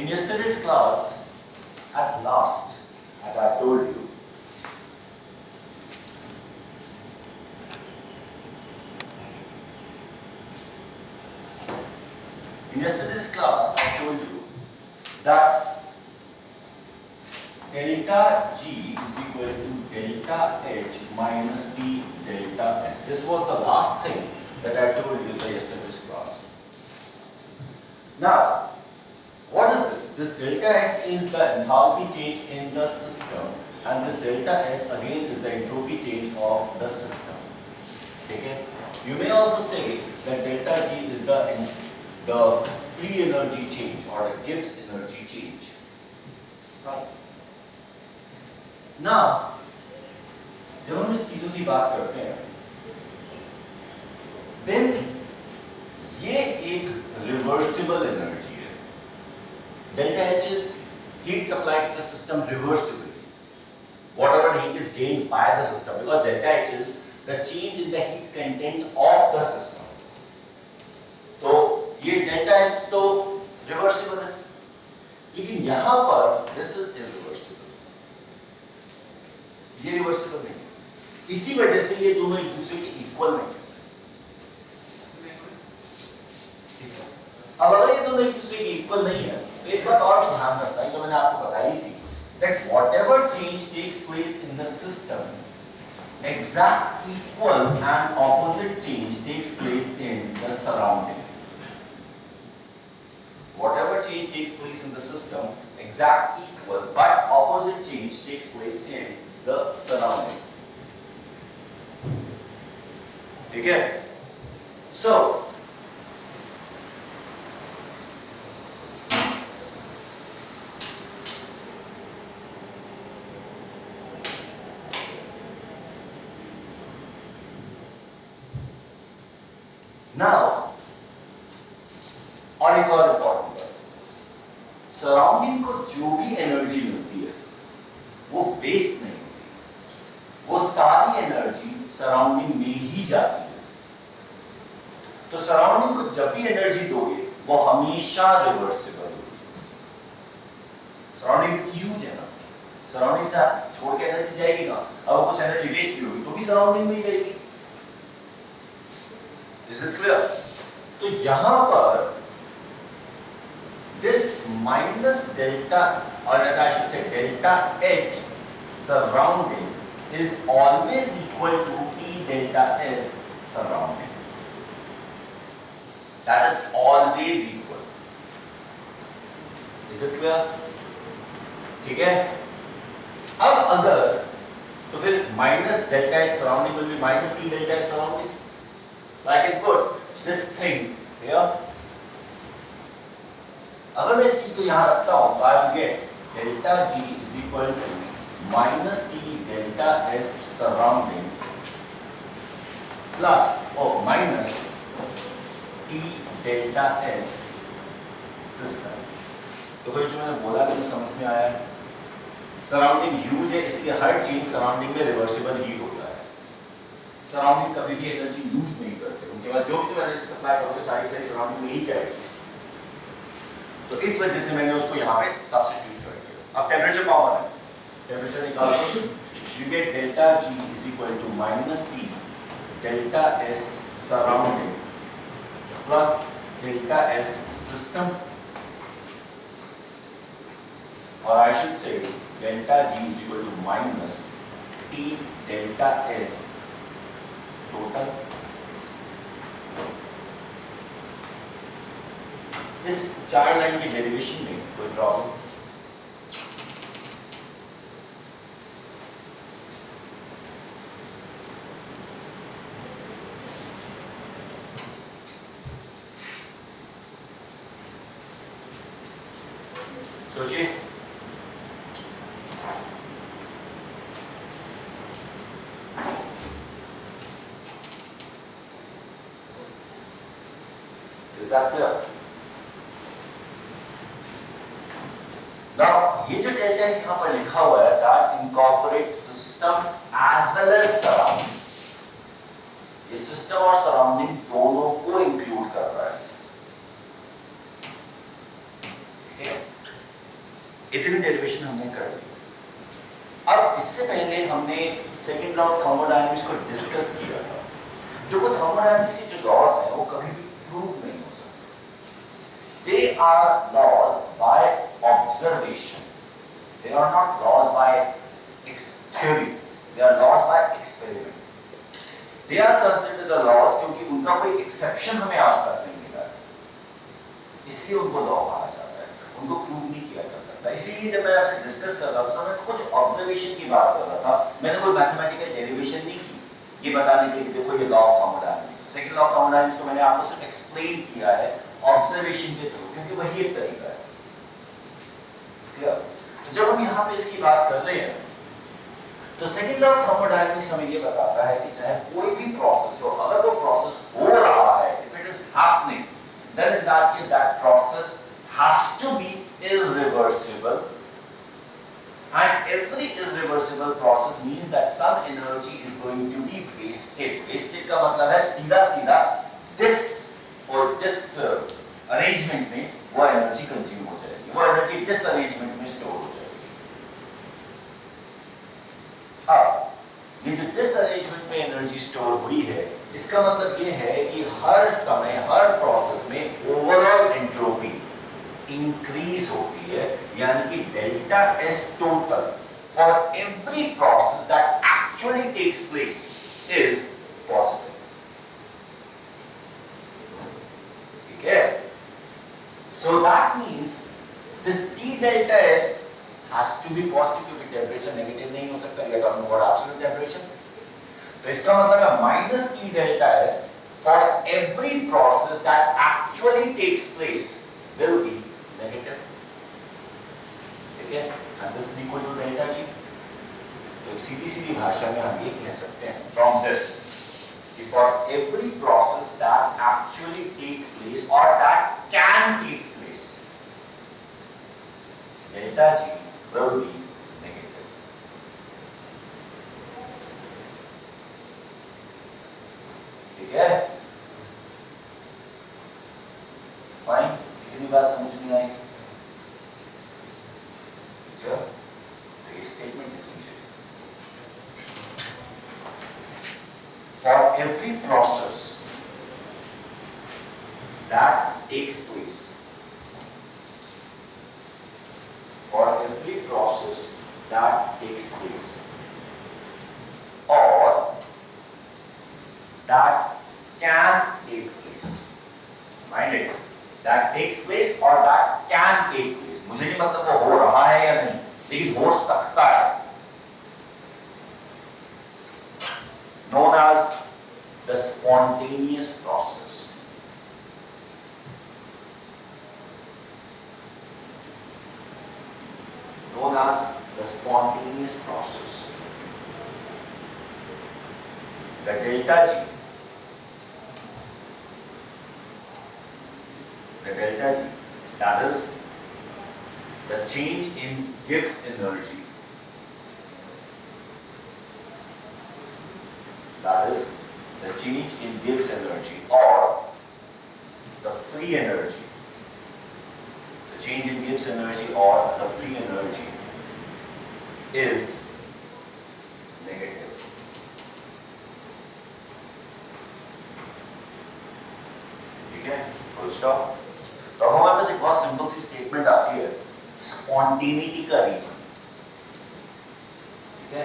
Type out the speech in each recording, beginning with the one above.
In yesterday's class, at last, as I told you, I told you that delta G is equal to delta H minus the delta S. This was the last thing that I told you in the yesterday's class. Now, what is this? This delta H is the enthalpy change in the system, and this delta S again is the entropy change of the system. Okay? You may also say that delta G is the free energy change or the Gibbs energy change. Right? Now, जब हम इस चीजों की बात करते हैं, then ये एक reversible energy है. Delta H is heat supplied to the system reversibly. Whatever heat is gained by the system, because delta H is the change in the heat content of the system. तो ये delta H तो reversible है, लेकिन यहाँ पर this is irreversible. ये reversible नहीं है. इसी वजह से ये दोनों एक दूसरे के इक्वल नहीं है. अब अगर ये दोनों एक दूसरे के इक्वल नहीं है, तो एक बात और भी ध्यान रखना है, तो मैंने आपको बताई थी that whatever change takes place in the system, exact equal and opposite change takes place in the surrounding. Whatever change takes place in the system, exact equal but opposite change takes place in the surrounding. Okay? So, now, और एक और important बात, surrounding को जो भी energy मिलती है वो वेस्ट नहीं होती, वो सारी एनर्जी सराउंडिंग में ही जाती है. तो सराउंडिंग को जब भी एनर्जी दोगे वो हमेशा रिवर्सिबल होगी. सराउंडिंग ह्यूज है ना, सराउंडिंग से छोड़ के एनर्जी जाएगी ना, अब कुछ एनर्जी वेस्ट भी होगी तो भी सराउंडिंग में ही जाएगी. This is clear? तो यहां पर this minus delta, or I should say delta H surrounding is always equal to T delta S surrounding. That is always equal. Is it clear? ठीक है? अब अगर तो फिर minus delta H surrounding will be minus T delta S surrounding. Like I can put this thing here. अगर मैं इस चीज को यहां रखता हूं तो I will get delta G is equal to minus T delta S surrounding plus minus T delta S system. तो फिर जो मैंने बोला कि समझ में आया, सराउंडिंग ह्यूज है इसलिए हर चीज सराउंडिंग में रिवर्सिबल ही होता है. सराउंडिंग कभी भी एनर्जी यूज नहीं करते, उनके बाद जो भी तुम एनर्जी सप्लाई करोगे सारी सराउंडिंग में ही जाएगी. तो इस वजह से मैंने उसको यहाँ पे सब्स्टिट्यूट कर दिया. अब टेम्परेचर कॉमन है, टेम्परेचर निकालो, you get delta G is equal to minus T delta S surrounding plus delta S system, और I should say delta G is equal to minus T delta S total. इस चार line की derivation में कोई problem? सोचिए. Is that clear? Now, ये जो delta S यहाँ पर लिखा हुआ है that incorporates system as well as surrounding. ये सिस्टम और सराउंडिंग दोनों को इंक्लूड कर रहा है. ठीक है? इतनी डेरिवेशन हमने कर ली। अब इससे पहले हमने सेकंड लॉ ऑफ थर्मोडायनामिक्स को डिस्कस किया था। देखो थर्मोडायनामिक्स के जो लॉज हैं वो कभी भी प्रूव नहीं हो सकते। They are laws by observation, they are not laws by theory, they are laws by experiment. They are considered the laws क्योंकि उनका कोई एक्सेप्शन हमें आज तक नहीं मिला है, इसलिए उनको लॉ कहा जाता है, उनको प्रूव नहीं किया जा सकता। इसीलिए जब मैं आपसे डिस्कस कर रहा था तो मैं कुछ ऑब्जर्वेशन की बात कर रहा था, मैंने कोई मैथमेटिकल डेरिवेशन नहीं की ये बताने के लिए कि देखो ये law of thermodynamics. Second law of thermodynamics को मैंने आपको सिर्फ एक्सप्लेन किया है ऑब्जर्वेशन के थ्रू, क्योंकि वही एक तरीका है। क्लियर? तो जब हम यहाँ पे इसकी बात कर रहे हैं तो सेकंड लॉ ऑफ थर्मोडायनामिक्स हमें ये बताता है कि चाहे कोई भी प्रोसेस हो, अगर वो प्रोसेस हो रहा है, if it is happening, then in that case that process has to be irreversible, and every irreversible process means that some energy is going to be wasted. Wasted का मतलब है सीधा सीधा this और this arrangement में वो energy consume हो जाएगी, वो एनर्जी this arrangement में स्टोर हो जाएगी। अब ये जो this arrangement में एनर्जी स्टोर हुई है, इसका मतलब ये है कि हर समय हर प्रोसेस में ओवरऑल एंट्रोपी इंक्रीज होती है, यानी कि delta S total for every process that actually takes place is positive. ठीक है? So that means this T delta S has to be positive, क्योंकि टेंपरेचर नेगेटिव नहीं हो सकता, we are talking about absolute temperature. तो इसका मतलब है minus T delta S for every process that actually takes place will be negative. ठीक है? And this is equal to delta G. तो सीधी सीधी भाषा में हम ये कह सकते हैं फ्रॉम दिस कि for every process that actually take place और that can take place, delta G will be negative. ठीक है? फाइन, इतनी बात समझ में आई? तो ये स्टेटमेंट लिख लीजिए। For every process that takes place, for every process that takes place और that can take place, mind it, that takes place or that can take place, मुझे नहीं मतलब वो हो रहा है या नहीं, लेकिन हो सकता है, known as the spontaneous process। known as the spontaneous process। the delta G, the delta G, that is the change in Gibbs energy, that is the change in Gibbs energy or the free energy, the change in Gibbs energy or the free energy is negative। Full stop. तो हमारे पास एक बहुत simple सी statement आती है spontaneity का reason. ठीक है?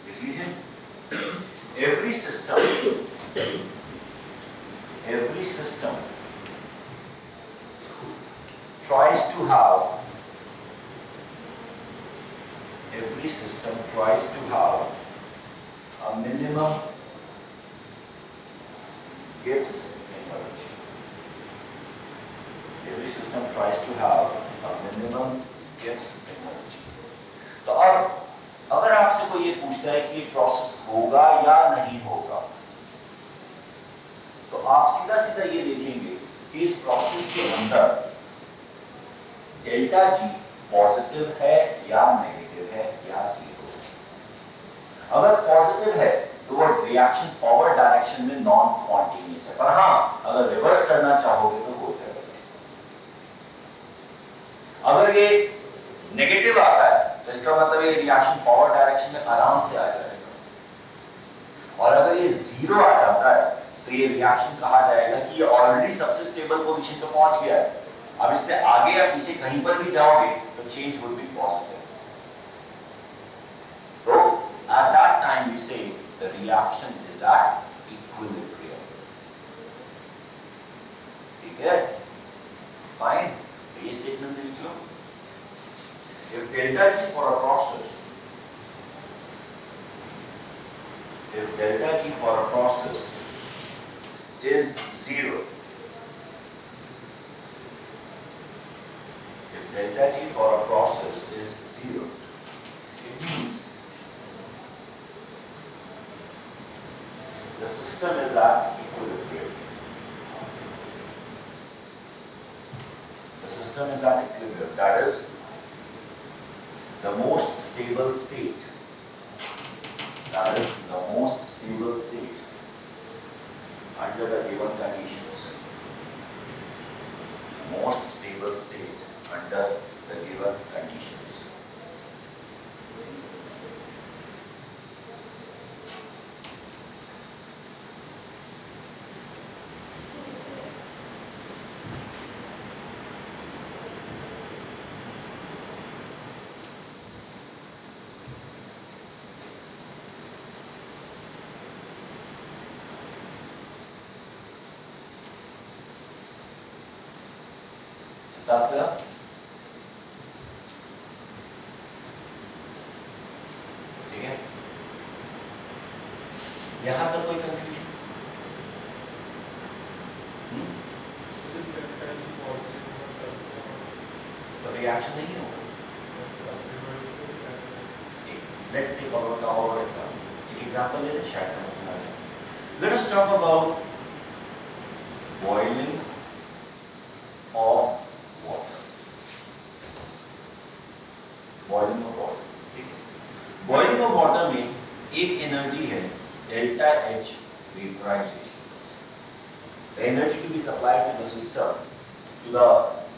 लिख लीजिए, every system tries to have a minimum Gibbs energy। Every system tries to have a minimum Gibbs energy। तो अब अगर आपसे कोई ये पूछता है कि ये प्रोसेस होगा या नहीं होगा, तो आप सीधा सीधा ये देखेंगे कि इस प्रोसेस के अंदर डेल्टा जी पॉजिटिव है या नेगेटिव है या जीरो है। अगर पॉजिटिव है तो वो रिएक्शन फॉरवर्ड डायरेक्शन में नॉन स्पॉन्टेनियस है, पर हाँ अगर रिवर्स करना चाहोगे तो हो जाएगा। अगर ये रिएक्शन में आराम से आ जाएगा। और अगर ये 0 आ जाता है तो ये रिएक्शन कहा जाएगा कि ये ऑलरेडी सबसे स्टेबल पोजीशन पे पहुंच गया है। अब इससे आगे या पीछे कहीं पर भी जाओगे तो change would be positive. So at that time we say the reaction is at equilibrium. ठीक है, फाइन। ये स्टेटमेंट लिख लो। If delta G for a process, if delta G for a process is 0, if delta G for a process is 0, it means the system is at equilibrium. The system is at equilibrium. That is the most stable state. That is the most stable state under the given conditions. Most stable state under the given conditions. Is that clear? ठीक है, यहां तक कोई confusion? तो reaction नहीं होगा। Let's take our example. एक example ले लें, शायद समझ में आ जाए। Let us talk about boiling of water. Boiling of water. ठीक है, boiling of water में एक एनर्जी है delta H vaporization. The energy to be supplied to the system, to the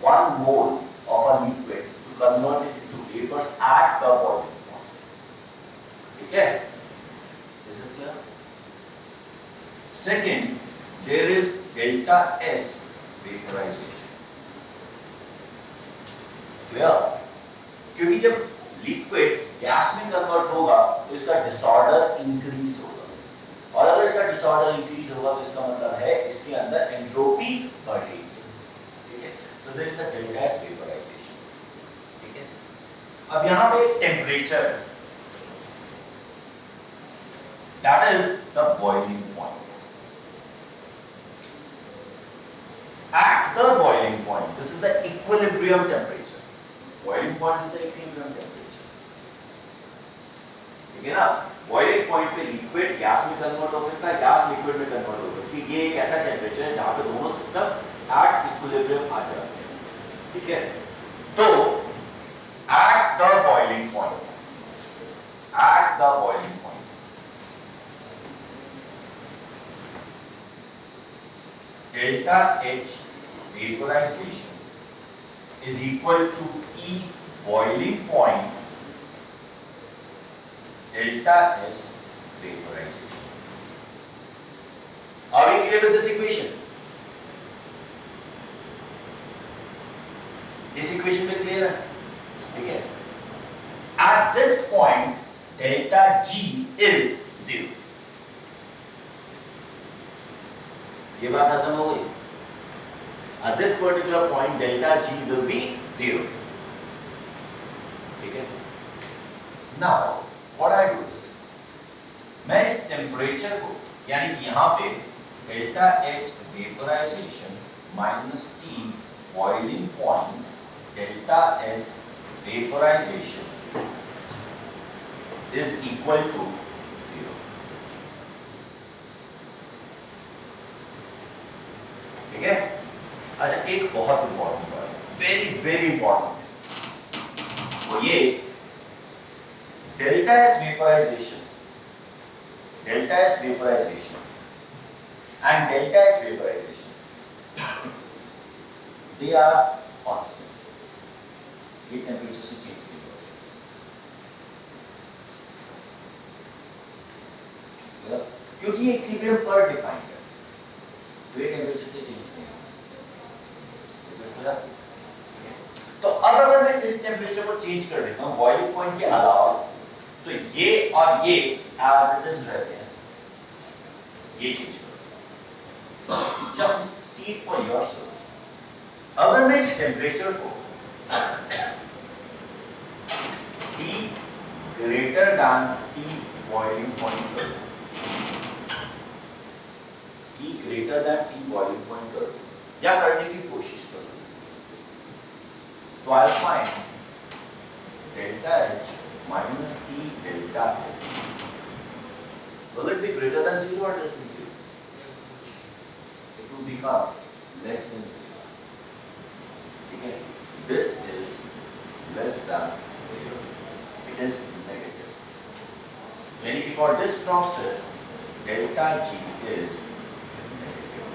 1 mole of a liquid, to convert it into vapors at the boiling point. ठीक है, is it clear? Second, there is delta S vaporization. Clear? क्योंकि जब liquid gas में convert होगा तो इसका disorder increase होगा, और अगर इसका डिसऑर्डर इंक्रीज होगा तो इसका मतलब है इसके अंदर एंट्रोपी बढ़ेगी। ठीक है, so there is a delta S vaporisation. ठीक है, अब यहां पे एक temperature, that is the boiling point. At the boiling point, this is the equilibrium temperature. Boiling point is the equilibrium temperature. ठीक है ना? Boiling point पे लिक्विड गैस में कन्वर्ट हो सकता है, गैस लिक्विड में कन्वर्ट हो सकती है। ये एक ऐसा टेम्परेचर है जहां पे दोनों सिस्टम एट इक्विलिब्रियम आ जाते हैं। ठीक है, तो at the boiling point, at the boiling point, delta H vaporization is equal to E boiling point delta S vaporization. Are we clear with this equation? इस इक्वेशन में क्लियर है? ठीक है, at this point delta G is 0. ये बात आसान हो गई। At this particular point delta G will be 0. ठीक है, now what I do is, मैं इस टेम्परेचर को, यानी कि यहाँ पे delta H vaporisation minus T boiling point delta S vaporisation is equal to 0। ठीक है, अच्छा एक बहुत इंपॉर्टेंट बात है, वेरी वेरी इंपॉर्टेंट, वो ये delta S vaporisation and delta H vaporisation, they are constant. ये टेम्परेचर से चेंज नहीं होते। क्योंकि ये इक्विलिब्रियम पर डिफाइंड है, तो ये टेम्परेचर से चेंज नहीं होगा। इसमें क्लियर? तो अब अगर मैं इस टेम्परेचर को चेंज कर देता हूं बॉइलिंग पॉइंट के अलावा, तो ये और ये एज इट इज रहते हैं, ये चेंज करो। Just see it for yourself. अगर मैं इस टेम्परेचर को T greater than T boiling point कर दूं, T greater than T boiling point कर दूं, या करने की कोशिश करूं, तो I'll find delta H minus T delta S. Will it be greater than 0 or less than 0? It will become less than 0. ठीक है? This is less than 0. It is negative. यानी कि for this process, delta G is negative.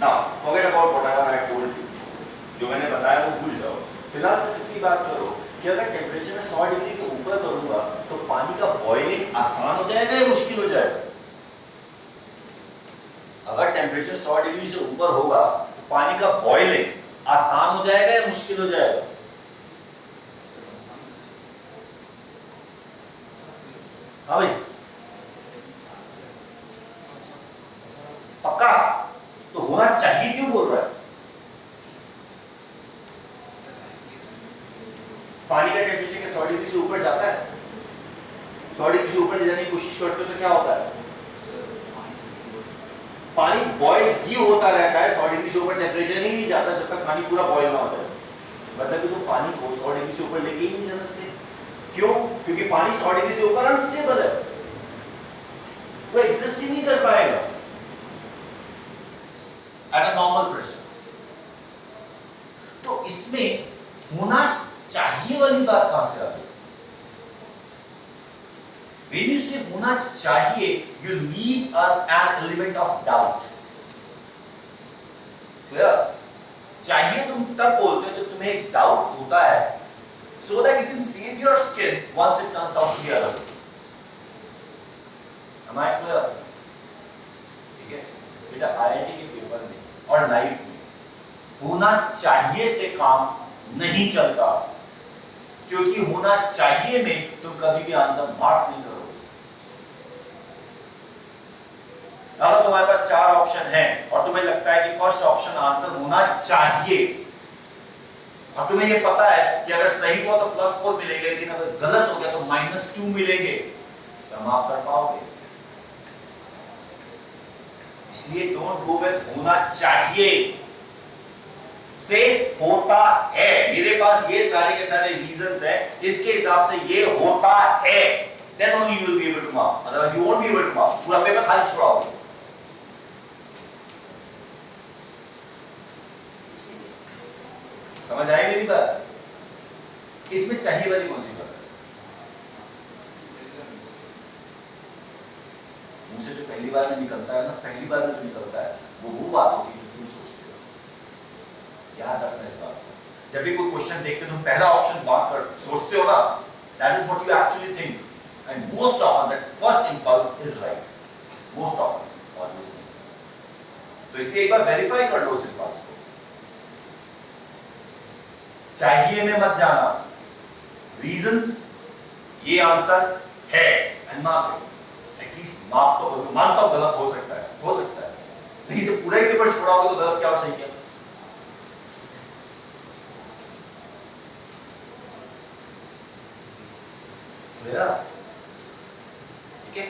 Now, forget about whatever I told you. जो मैंने बताया वो भूल जाओ। फिलहाल सिर्फ इतनी बात करो कि अगर टेम्परेचर में 100 डिग्री के ऊपर करूंगा तो पानी का बॉइलिंग आसान हो जाएगा या मुश्किल हो जाएगा? अगर टेम्परेचर 100 डिग्री से ऊपर होगा तो पानी का बॉइलिंग आसान हो जाएगा या मुश्किल हो जाएगा? हाँ भाई, पक्का? तो होना चाहिए क्यों बोल रहा है? पानी का टेम्परेचर के 100 डिग्री से ऊपर जाता है, 100 डिग्री से ऊपर ले जाने की कोशिश करते हो तो क्या होता है? पानी बॉयल ही होता रहता है, 100 डिग्री से ऊपर टेम्परेचर ही नहीं जाता जब तक पानी पूरा बॉयल ना हो जाए। मतलब कि तुम पानी को 100 डिग्री से ऊपर लेके ही नहीं जा सकते। क्यों? क्योंकि पानी 100 डिग्री से ऊपर अनस्टेबल है, वो एग्जिस्ट ही नहीं कर पाएगा एट अ नॉर्मल प्रेशर। तो इसमें होना चाहिए वाली बात कहां से आ गई? When you say होना चाहिए, you leave an element of doubt. Clear? चाहिए तुम तब बोलते हो जब तुम्हें एक डाउट होता है, so that you can save your skin once it turns out to be other. Am I clear? ठीक है? बेटा IIT के पेपर में और लाइफ में होना चाहिए से काम नहीं चलता, क्योंकि होना चाहिए में तुम कभी भी आंसर मार्क नहीं करोगे। अगर तुम्हारे पास 4 ऑप्शन हैं और तुम्हें लगता है कि फर्स्ट ऑप्शन आंसर होना चाहिए और तुम्हें ये पता है कि अगर सही हुआ तो +4 मिलेंगे, लेकिन अगर गलत हो गया तो -2 मिलेंगे, तो हम आप कर पाओगे? इसलिए डोंट गो विद होना चाहिए से होता है। मेरे पास ये सारे के सारे रीजंस हैं, इसके हिसाब से ये होता है, then only you will be able to mark, otherwise you won't be able to mark। पूरा पेपर खाली छोड़ाओगे। समझ आई मेरी बात? इसमें चाहिए वाली कौन सी बात है? मुंह से जो पहली बार में निकलता है ना, पहली बार में जो निकलता है वो बात होती है जो तुम सोचते हो। याद रखना इस बात को। जब भी कोई क्वेश्चन देखते हो तुम पहला ऑप्शन बात कर सोचते हो ना, that is what you actually think, and most often that first impulse is right, most often, always नहीं। तो इसलिए एक बार वेरीफाई कर लो उस इंपल्स को। चाहिए में मत जाना, रीजंस ये आंसर है and mark it, at least mark तो करो। मानता हूं गलत हो सकता है, लेकिन जब पूरा ही पेपर छोड़ाओगे तो गलत क्या और सही क्या? क्लियर? ठीक है,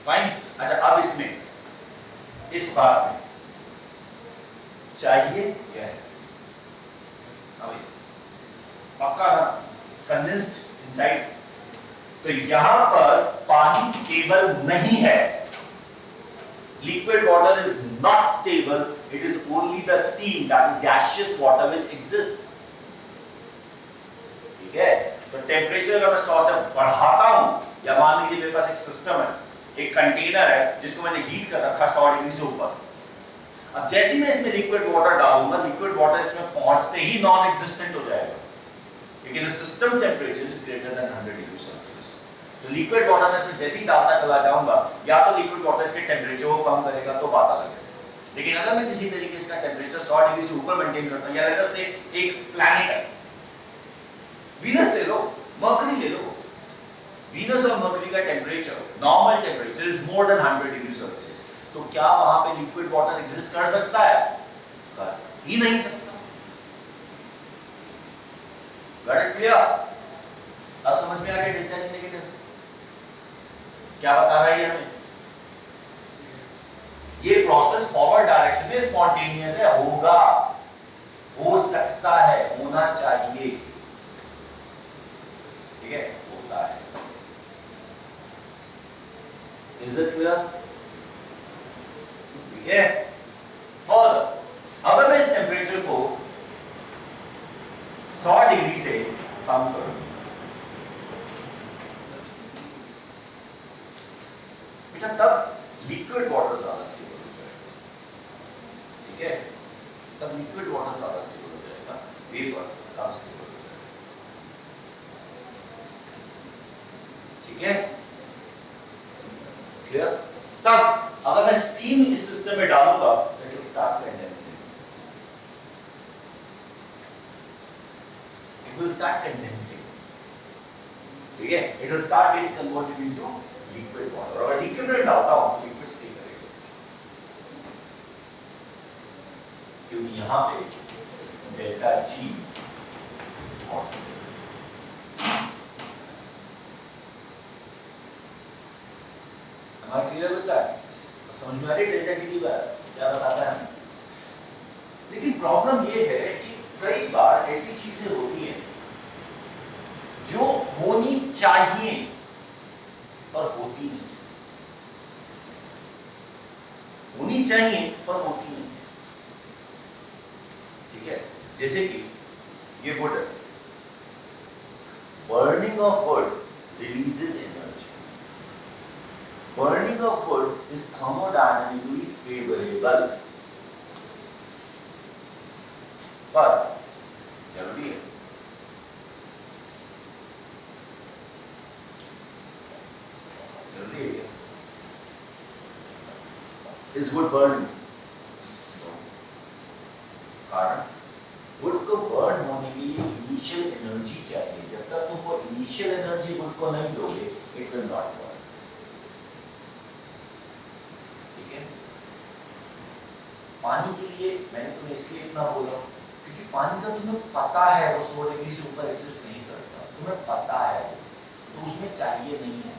फाइन। अच्छा, अब इसमें इस बात में चाहिए क्या है? पक्का ना? Convinced inside? तो यहां पर पानी स्टेबल नहीं है, liquid water is not stable, it is only the steam, that is gaseous water which exists. ठीक है? तो टेम्परेचर अगर मैं 100 से बढ़ाता हूं, या मान लीजिए मेरे पास एक सिस्टम है, एक कंटेनर है जिसको मैंने हीट कर रखा 100 डिग्री से ऊपर। अब जैसे मैं इसमें लिक्विड वाटर डालूंगा, लिक्विड वाटर इसमें पहुंचते ही नॉन एग्जिस्टेंट हो जाएगा, लेकिन system temperature is greater than 100 degree Celsius. तो लिक्विड वाटर में इसमें जैसे ही डालता चला जाऊंगा, या तो लिक्विड वाटर इसके टेम्परेचर को कम करेगा तो बात अलग है, लेकिन अगर मैं किसी तरीके से इसका टेम्परेचर 100 डिग्री से ऊपर मेंटेन करता हूं, या लेट अस से एक प्लैनेट है, वीनस ले लो, मर्करी ले लो, वीनस और मर्करी का temperature, normal temperature is more than 100 degree Celsius, तो क्या वहां पे लिक्विड वाटर एग्जिस्ट कर सकता है? कर ही नहीं सकता। Got it clear? अब समझ में आ गया डेल्टा जी नेगेटिव क्या बता रहा है हमें? ये प्रोसेस फॉरवर्ड डायरेक्शन में स्पॉन्टेनियस है, होगा, हो सकता है, होना चाहिए, ठीक है, होता है। Is it clear? ठीक है। फर्दर अगर मैं इस टेम्परेचर को 100 डिग्री से कम करूं, बेटा तब लिक्विड वाटर ज्यादा स्टेबल हो जाएगा, ठीक है, तब लिक्विड वाटर ज्यादा स्टेबल हो जाएगा, वेपर कम स्टेबल हो जाएगा, ठीक है, क्लियर? तब अगर मैं स्टीम इस सिस्टम में डालूंगा, it will start condensing, it will start condensing, ठीक है, it will start getting converted into liquid water, और लिक्विड में डालता हूं तो लिक्विड स्टे करेगा, क्योंकि यहां पे डेल्टा जी पॉजिटिव, हमारा क्लियर होता है, समझ में आ रही है डेल्टा जी की बात क्या बताता है हमें? लेकिन प्रॉब्लम ये है कि कई बार ऐसी चीजें होती हैं जो होनी चाहिए पर होती नहीं, होनी चाहिए पर होती नहीं, ठीक है, जैसे कि ये वुड है, burning of wood releases energy, burning of wood is thermodynamically favourable, पर जरूरी है, जरूरी है इज वुड बर्न, कारण वुड को बर्न होने के लिए इनिशियल एनर्जी चाहिए, जब तक तुम वो इनिशियल एनर्जी वुड को नहीं दोगे इट विल नॉट बर्न, ठीक है। पानी के लिए मैंने तुम्हें इसलिए इतना बोला क्योंकि पानी का तुम्हें पता है वो 100 डिग्री से ऊपर एग्जिस्ट नहीं करता, तुम्हें पता है तो उसमें चाहिए नहीं है,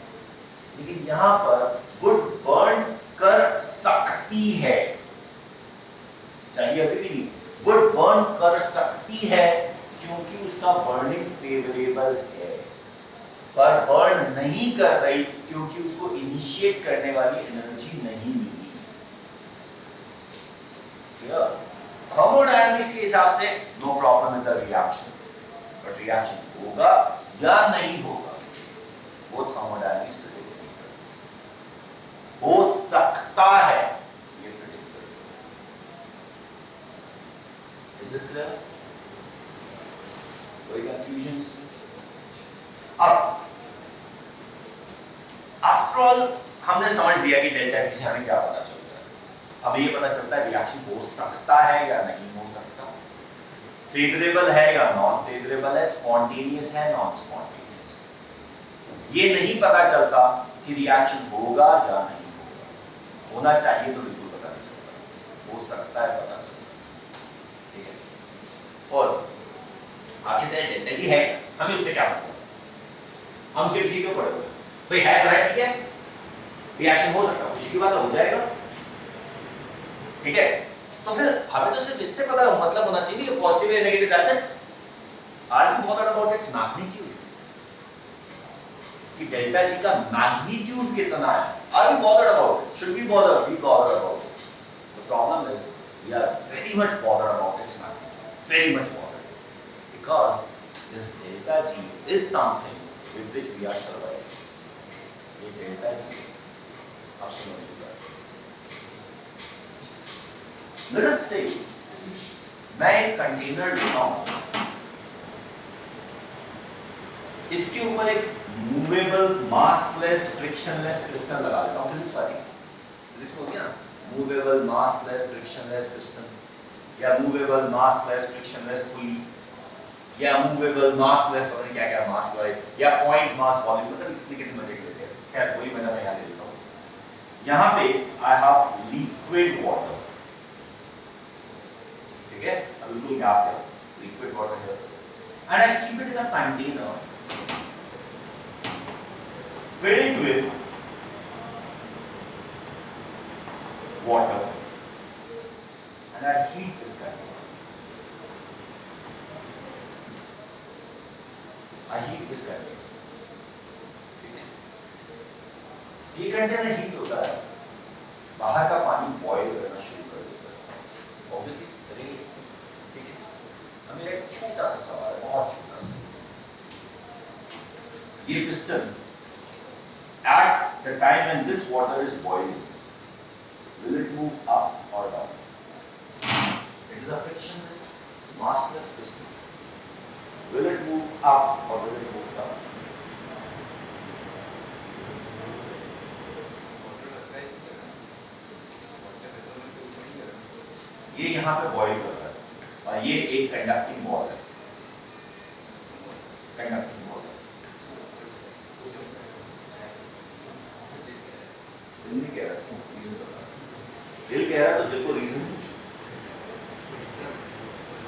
लेकिन यहां पर वुड बर्न कर सकती है, चाहिए अभी भी नहीं, वुड बर्न कर सकती है क्योंकि उसका बर्निंग फेवरेबल है, पर बर्न नहीं कर रही क्योंकि उसको इनिशिएट करने वाली एनर्जी नहीं मिली, क्लियर? थर्मोडायनामिक्स के हिसाब से no problem in the reaction, but reaction होगा या नहीं होगा वो थर्मोडायनामिक्स प्रेडिक्ट नहीं करता, हो सकता है ये प्रेडिक्ट करता, इज इट क्लियर? कोई कंफ्यूजन इसमें? अब आफ्टर ऑल हमने समझ लिया कि डेल्टा जी से हमें क्या पता चलता है, हमें ये पता चलता है रिएक्शन हो सकता है या नहीं हो सकता, फेवरेबल है या नॉन फेवरेबल है, स्पॉन्टेनियस है नॉन स्पॉन्टेनियस है, ये नहीं पता चलता कि रिएक्शन होगा या नहीं होगा, होना चाहिए तो बिल्कुल पता नहीं चलता, हो सकता है पता चलता, ठीक है। फॉर आखिर डेल्टा जी है, हमें उससे क्या मतलब, हम उसके पीछे क्यों पड़े हुए, भाई है ठीक है, रिएक्शन हो सकता है, खुशी की बात हो जाएगा, ठीक है, तो फिर हमें तो सिर्फ इससे पता मतलब होना चाहिए कि पॉजिटिव या negative, that's it. Are we bothered about its magnitude, कि डेल्टा जी का मैग्नीट्यूड कितना है, are we bothered about it, should we bother, we bother about it, the problem is we are very much bothered about its magnitude, very much bothered, because this delta G is something with which we are surviving, ये delta G आप समझ Let us say, मैं एक container लेता हूं, इसके ऊपर एक मूवेबल मासलेस फ्रिक्शनलेस पिस्टन लगा देता हूँ फिजिक्स वाली, फिजिक्स में होती है ना, मूवेबल मासलेस फ्रिक्शनलेस पिस्टन, या मूवेबल मासलेस फ्रिक्शनलेस पुली, या मूवेबल मासलेस पता नहीं क्या क्या मास फ्लाइट, या पॉइंट मास वॉल्यूम, पता नहीं कितने कितने मजे के लेते हैं। खैर वही मजा मैं यहाँ ले लेता हूँ। यहाँ पे आई हैव लिक्विड वाटर, ठीक है, अब बिल्कुल गैप है, लिक्विड वाटर है, and I keep it in a container filled with water and I heat this container. I heat this container. ठीक है? ये कंटेनर हीट होता है, बाहर का पानी बॉयल करना शुरू कर देता है, ऑब्वियसली करेंगे, ठीक है? अब मेरा एक छोटा सा सवाल है, बहुत छोटा सा, ये piston at the time when this water is boiling, will it move up or down? It is a frictionless, massless piston. Will it move up or will it move down? ये यहाँ पे बॉइल कर रहा है और ये एक conducting ball है, कंडक्टिंग बॉल है। दिल कह रहा तो दिल को रीजन पूछ।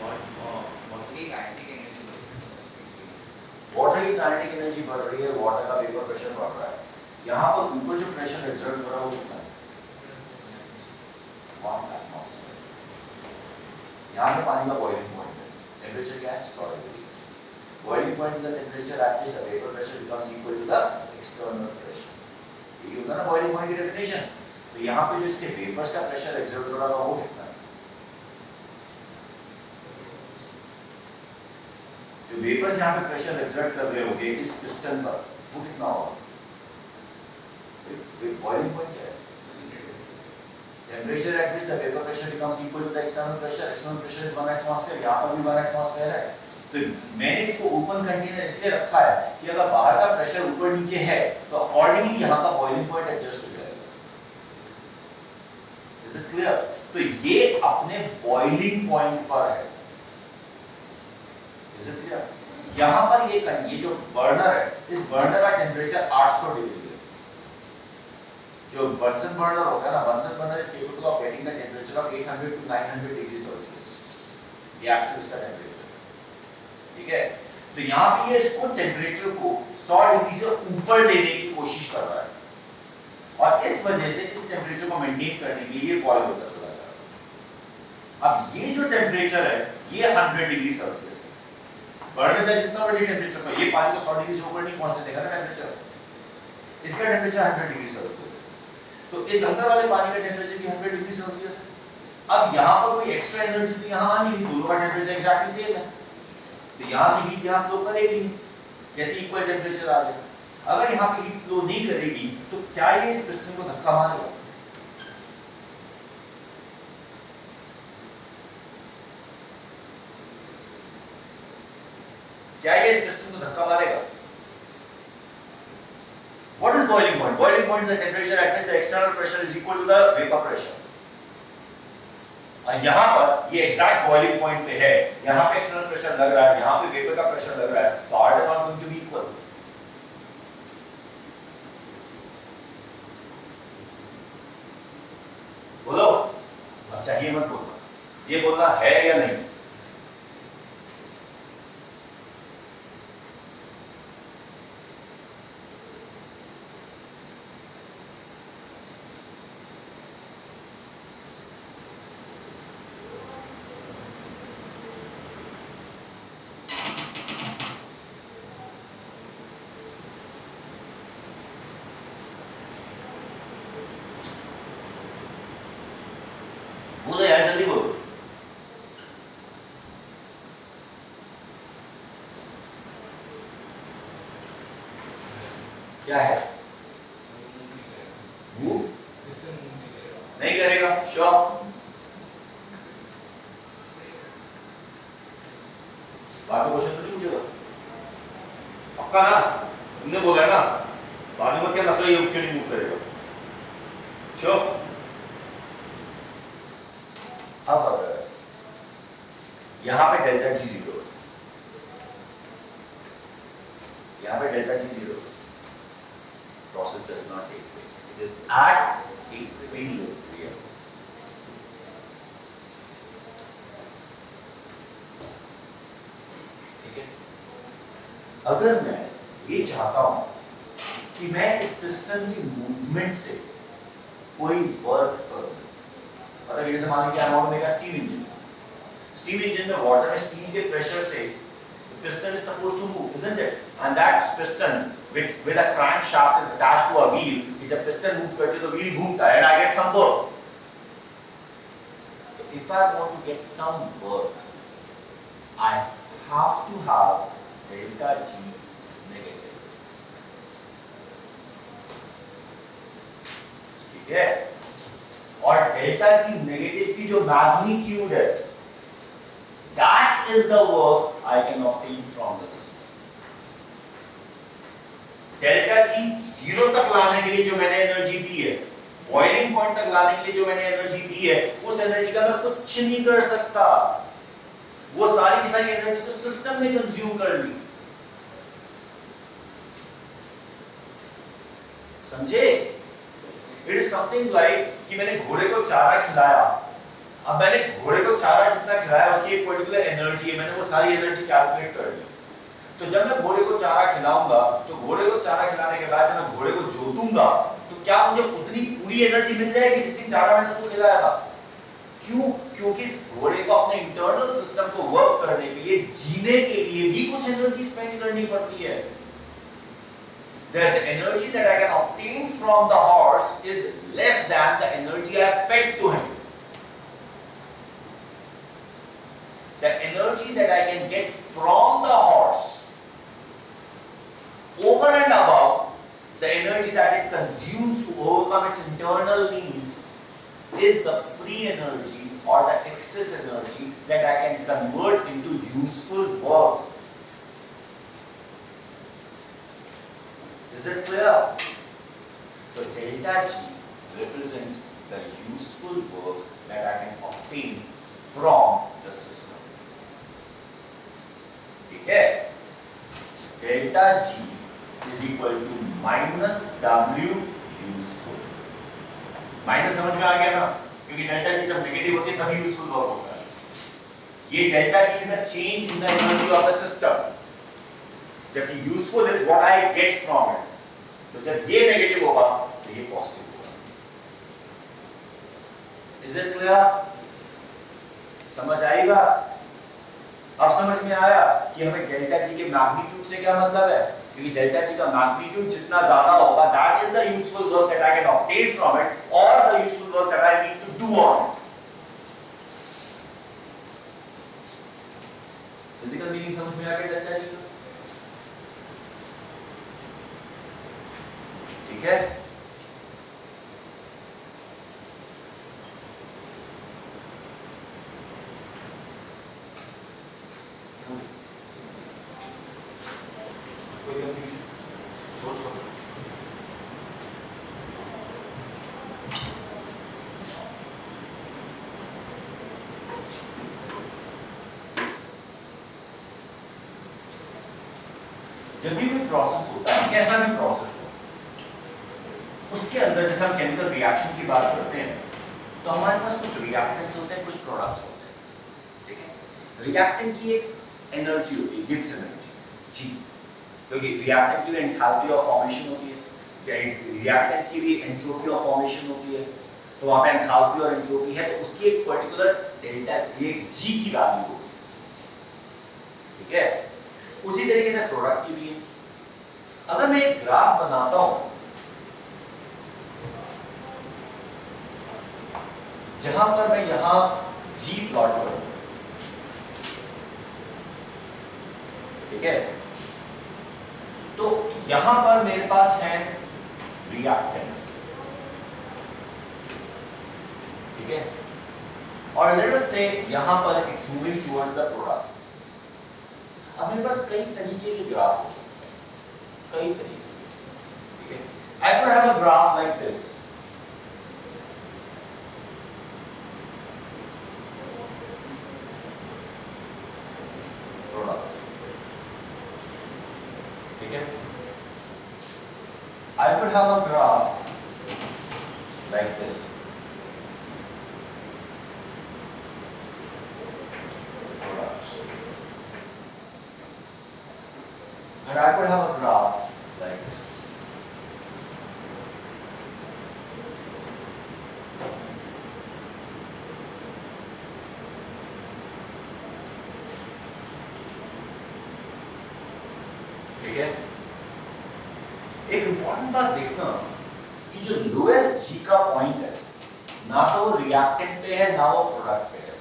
वाटर की काइनेटिक एनर्जी बढ़ रही है, वाटर का वेपर प्रेशर बढ़ रहा है, यहाँ पर ऊपर जो प्रेशर एक्सर्ट हो रहा है वो कितना है? 1 atmosphere। यहाँ पे पानी का बॉइलिंग पॉइंट है, टेम्परेचर क्या है? 100 degree. Boiling point is the temperature at which the vapour pressure becomes equal to the external pressure. ये होता है ना बॉइलिंग पॉइंट की डेफिनेशन। तो यहाँ पे जो इसके वेपर्स का प्रेशर एक्सर्ट हो रहा है वो कितना है? जो वेपर्स यहाँ पे प्रेशर एक्सर्ट कर रहे होंगे इस पिस्टन पर, वो कितना होगा? बॉइलिंग पॉइंट क्या है? Temperature at which the vapour pressure becomes equal to the external pressure. External pressure is 1 atmosphere, यहाँ पर भी 1 एटमॉस्फेयर है। तो मैंने इसको ओपन कंटेनर इसलिए रखा है कि अगर बाहर का प्रेशर ऊपर नीचे है तो अकॉर्डिंगली यहाँ का बॉइलिंग पॉइंट एडजस्ट हो जाएगा। Is it clear? तो ये अपने बॉइलिंग पॉइंट पर है। Is it clear? यहाँ पर ये जो बर्नर है, इस बर्नर का टेम्परेचर 800 डिग्री है। जो बंसन बर्नर होता है ना, Bunsen burner is capable of getting the temperature of 800 to 900 degree Celsius. ये एक्चुअली इसका टेम्परेचर, ठीक है? तो यहाँ पे ये इसको टेम्परेचर को 100 डिग्री से ऊपर लेने की कोशिश कर रहा है और इस वजह से इस टेम्परेचर को मेंटेन करने के लिए बॉयल होता चला जा रहा है। अब ये जो टेम्परेचर है ये 100 डिग्री सेल्सियस है। बर्नर चाहे जितना बड़ी टेम्परेचर पर, ये पानी को 100 डिग्री से ऊपर नहीं पहुंचने देगा ना टेम्परेचर, इसका टेम्परेचर 100 डिग्री सेल्सियस है। तो इस अंदर वाले पानी का टेम्परेचर भी 100 डिग्री सेल्सियस है। अब यहाँ पर कोई एक्स्ट्रा एनर्जी तो यहाँ आनी नहीं, दोनों का टेम्परेचर एग्जैक्टली सेम है, तो यहाँ से हीट यहाँ फ्लो करेगी जैसे इक्वल टेम्परेचर आ जाए। अगर यहाँ पे हीट फ्लो नहीं करेगी तो क्या ये इस पिस्टन को धक्का मारेगा? क्या ये इस पिस्टन को धक्का मारेगा? What is boiling point? Boiling point is the temperature at which the external pressure is equal to the vapor pressure. और यहाँ पर ये एग्जैक्ट बॉइलिंग पॉइंट पे है, यहाँ पे एक्सटर्नल प्रेशर लग रहा है, यहाँ पे वेपर का प्रेशर लग रहा है, तो R is not going to be equal. बोलो, अच्छा ये मत बोलना, ये बोलना है या नहीं? बोलो यार जल्दी बोलो। क्या है? मूव नहीं करेगा, श्योर? बाकी क्वेश्चन तो नहीं पूछेगा, पक्का ना? तुमने बोला है ना, बाद में मत कहना सर ये क्यों नहीं मूव करेगा। श्योर। अब अगर यहां पे डेल्टा जी 0, यहां पे delta G 0, process does not take place, it is at equilibrium. ठीक है, अगर मैं ये चाहता हूं कि मैं इस पिस्टन की मूवमेंट से कोई वर्क करूं, मतलब जैसे मान लीजिए I want to make a steam engine, steam engine में वाटर में स्टीम के प्रेशर से piston is supposed to move, isn't it? And that piston with a crankshaft is attached to a wheel, कि जब piston move करती है तो wheel घूमता है and I get some work. If I want to get some work, I have to have delta G negative. ठीक है? और delta G negative की जो magnitude है, that is the work I can obtain from the system. Delta G 0 तक लाने के लिए जो मैंने एनर्जी दी है, बॉइलिंग पॉइंट तक लाने के लिए जो मैंने एनर्जी दी है, उस एनर्जी का मैं कुछ नहीं कर सकता। वो सारी की सारी एनर्जी तो सिस्टम ने कंज्यूम कर ली। समझे? इट इज समथिंग लाइक कि मैंने घोड़े को चारा खिलाया, अब मैंने घोड़े को चारा जितना खिलाया उसकी एक पर्टिकुलर एनर्जी है, मैंने वो सारी एनर्जी कैलकुलेट कर ली। तो जब मैं घोड़े को चारा खिलाऊंगा तो घोड़े को चारा खिलाने के बाद जब मैं घोड़े को जोतूंगा तो क्या मुझे उतनी पूरी एनर्जी मिल जाएगी जितनी चारा मैंने उसको खिलाया था? क्यों? क्योंकि घोड़े को अपने इंटरनल सिस्टम को वर्क करने के लिए, जीने के लिए भी कुछ एनर्जी स्पेंड करनी पड़ती है। The energy that I can obtain from the horse is less than the energy I fed to him. The energy that I can get from the horse over and above the energy that it consumes to overcome its internal needs is the free energy or the excess energy that I can convert into useful work. Is it clear? So delta G represents the useful work that I can obtain from the system. ठीक है? Delta G is equal to minus W useful. Minus समझ में आ गया ना? क्योंकि delta G जब negative होती है तभी यूजफुल वर्क होता है। ये delta G is the change in the energy of the system. जबकि useful is what I get from it. तो जब ये नेगेटिव होगा तो ये पॉजिटिव होगा। Is it clear? समझ आई बात? अब समझ में आया कि हमें डेल्टा जी के मैग्नीट्यूड से क्या मतलब है? क्योंकि डेल्टा जी का मैग्नीट्यूड जितना ज्यादा होगा, that is the useful work that I can obtain from it or the useful work that I need to do on it. Physical meaning समझ में आ गया डेल्टा जी का? ठीक है? जब भी कोई प्रोसेस होता है, कैसा भी प्रोसेस हो, उसके अंदर जैसे हम केमिकल रिएक्शन की बात करते हैं तो हमारे पास कुछ रिएक्टेंट्स होते हैं, कुछ प्रोडक्ट्स होते हैं। ठीक है? रिएक्टेंट की एक एनर्जी होती है, गिब्स एनर्जी जी, क्योंकि रिएक्टेंट की भी एंथैल्पी ऑफ फॉर्मेशन होती है, रिएक्टेंट्स की भी एंट्रोपी ऑफ फॉर्मेशन होती है। तो वहां पे एंथैल्पी और एंट्रोपी है तो उसकी एक पर्टिकुलर डेल्टा एक जी की वैल्यू होगी। ठीक है? उसी तरीके से प्रोडक्ट की भी है। अगर मैं एक ग्राफ बनाता हूं जहां पर मैं यहां जी प्लॉट करूं, ठीक है, तो यहां पर मेरे पास है रिएक्टेंट्स, ठीक है, और लेट अस से यहां पर it's moving towards the product. अब मेरे पास कई तरीके के ग्राफ हो सकते हैं, कई तरीके। I could have a graph like this. Products. ठीक है? I could have a graph like this. Products. And I could have a graph like this. ठीक है? एक इंपॉर्टेंट बात देखना कि जो लोएस्ट जी का पॉइंट है, ना तो वो रिएक्टेंट पे है ना वो प्रोडक्ट पे है.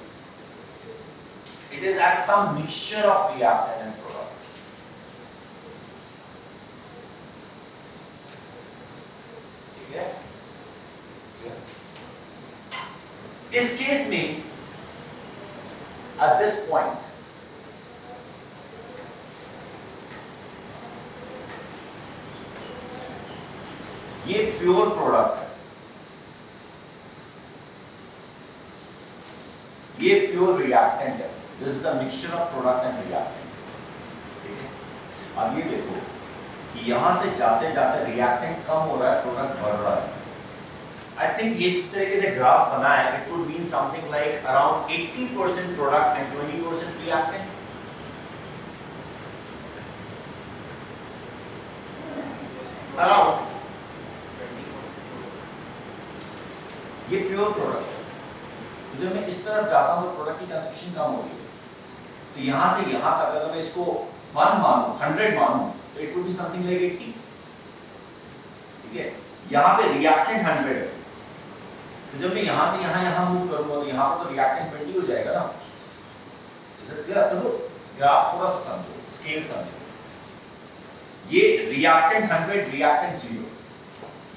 It is at some mixture of reactant and product. ठीक है? इस केस में एट दिस पॉइंट ये प्योर प्रोडक्ट है, ये प्योर रिएक्टेंट है. This is the mixture of product and reactant. ठीक है? अब ये देखो कि यहां से जाते जाते रिएक्टेंट कम हो रहा है, प्रोडक्ट बढ़ रहा है. आई थिंक ये इस तरीके से ग्राफ बना है. It would mean something like around 80% product and 20% reactant. Around ये प्योर प्रोडक्ट है. तो जब मैं इस तरफ जाता हूं तो प्रोडक्ट की कंसंट्रेशन कम हो रही है. तो यहां से यहां तक अगर मैं इसको 1 मानूं, 100 मानूं, तो it will be something like 80. ठीक है? यहां पे रिएक्टेंट 100 है. तो जब मैं यहां से यहां मूव करूंगा तो यहां पर तो रिएक्टेंट 20 हो जाएगा ना. तो ग्राफ थोड़ा सा समझो, स्केल समझो. ये रिएक्टेंट 100, रिएक्टेंट 0.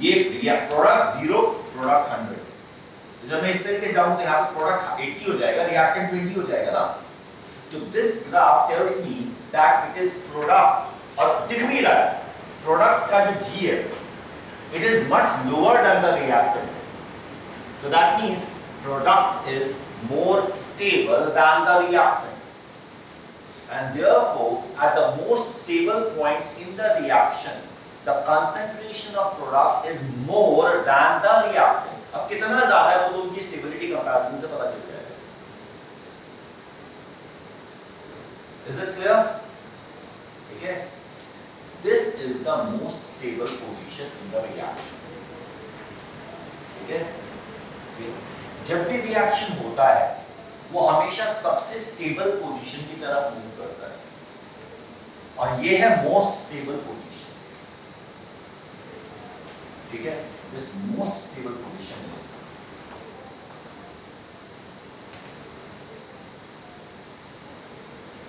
ये प्रोडक्ट 0, प्रोडक्ट 100. जब मैं इस तरीके से जाऊं तो यहाँ पे प्रोडक्ट 80 हो जाएगा, रिएक्टेंट 20 हो जाएगा ना. तो this graph tells me that it is product. और दिख भी रहा है प्रोडक्ट का जो जी है, it is much lower than the reactant. So that means product is more stable then the reactant. And therefore at the most stable point in the reaction the concentration of product is more than the reactant. अब कितना ज्यादा है वो तो उनकी stability comparison से पता चल जाएगा. Is it clear? ठीक है? This is the most stable position in the reaction. ठीक है? जब भी रिएक्शन होता है वो हमेशा सबसे स्टेबल पोजीशन की तरफ मूव करता है, और ये है मोस्ट स्टेबल पोजीशन. ठीक है? This most stable position is.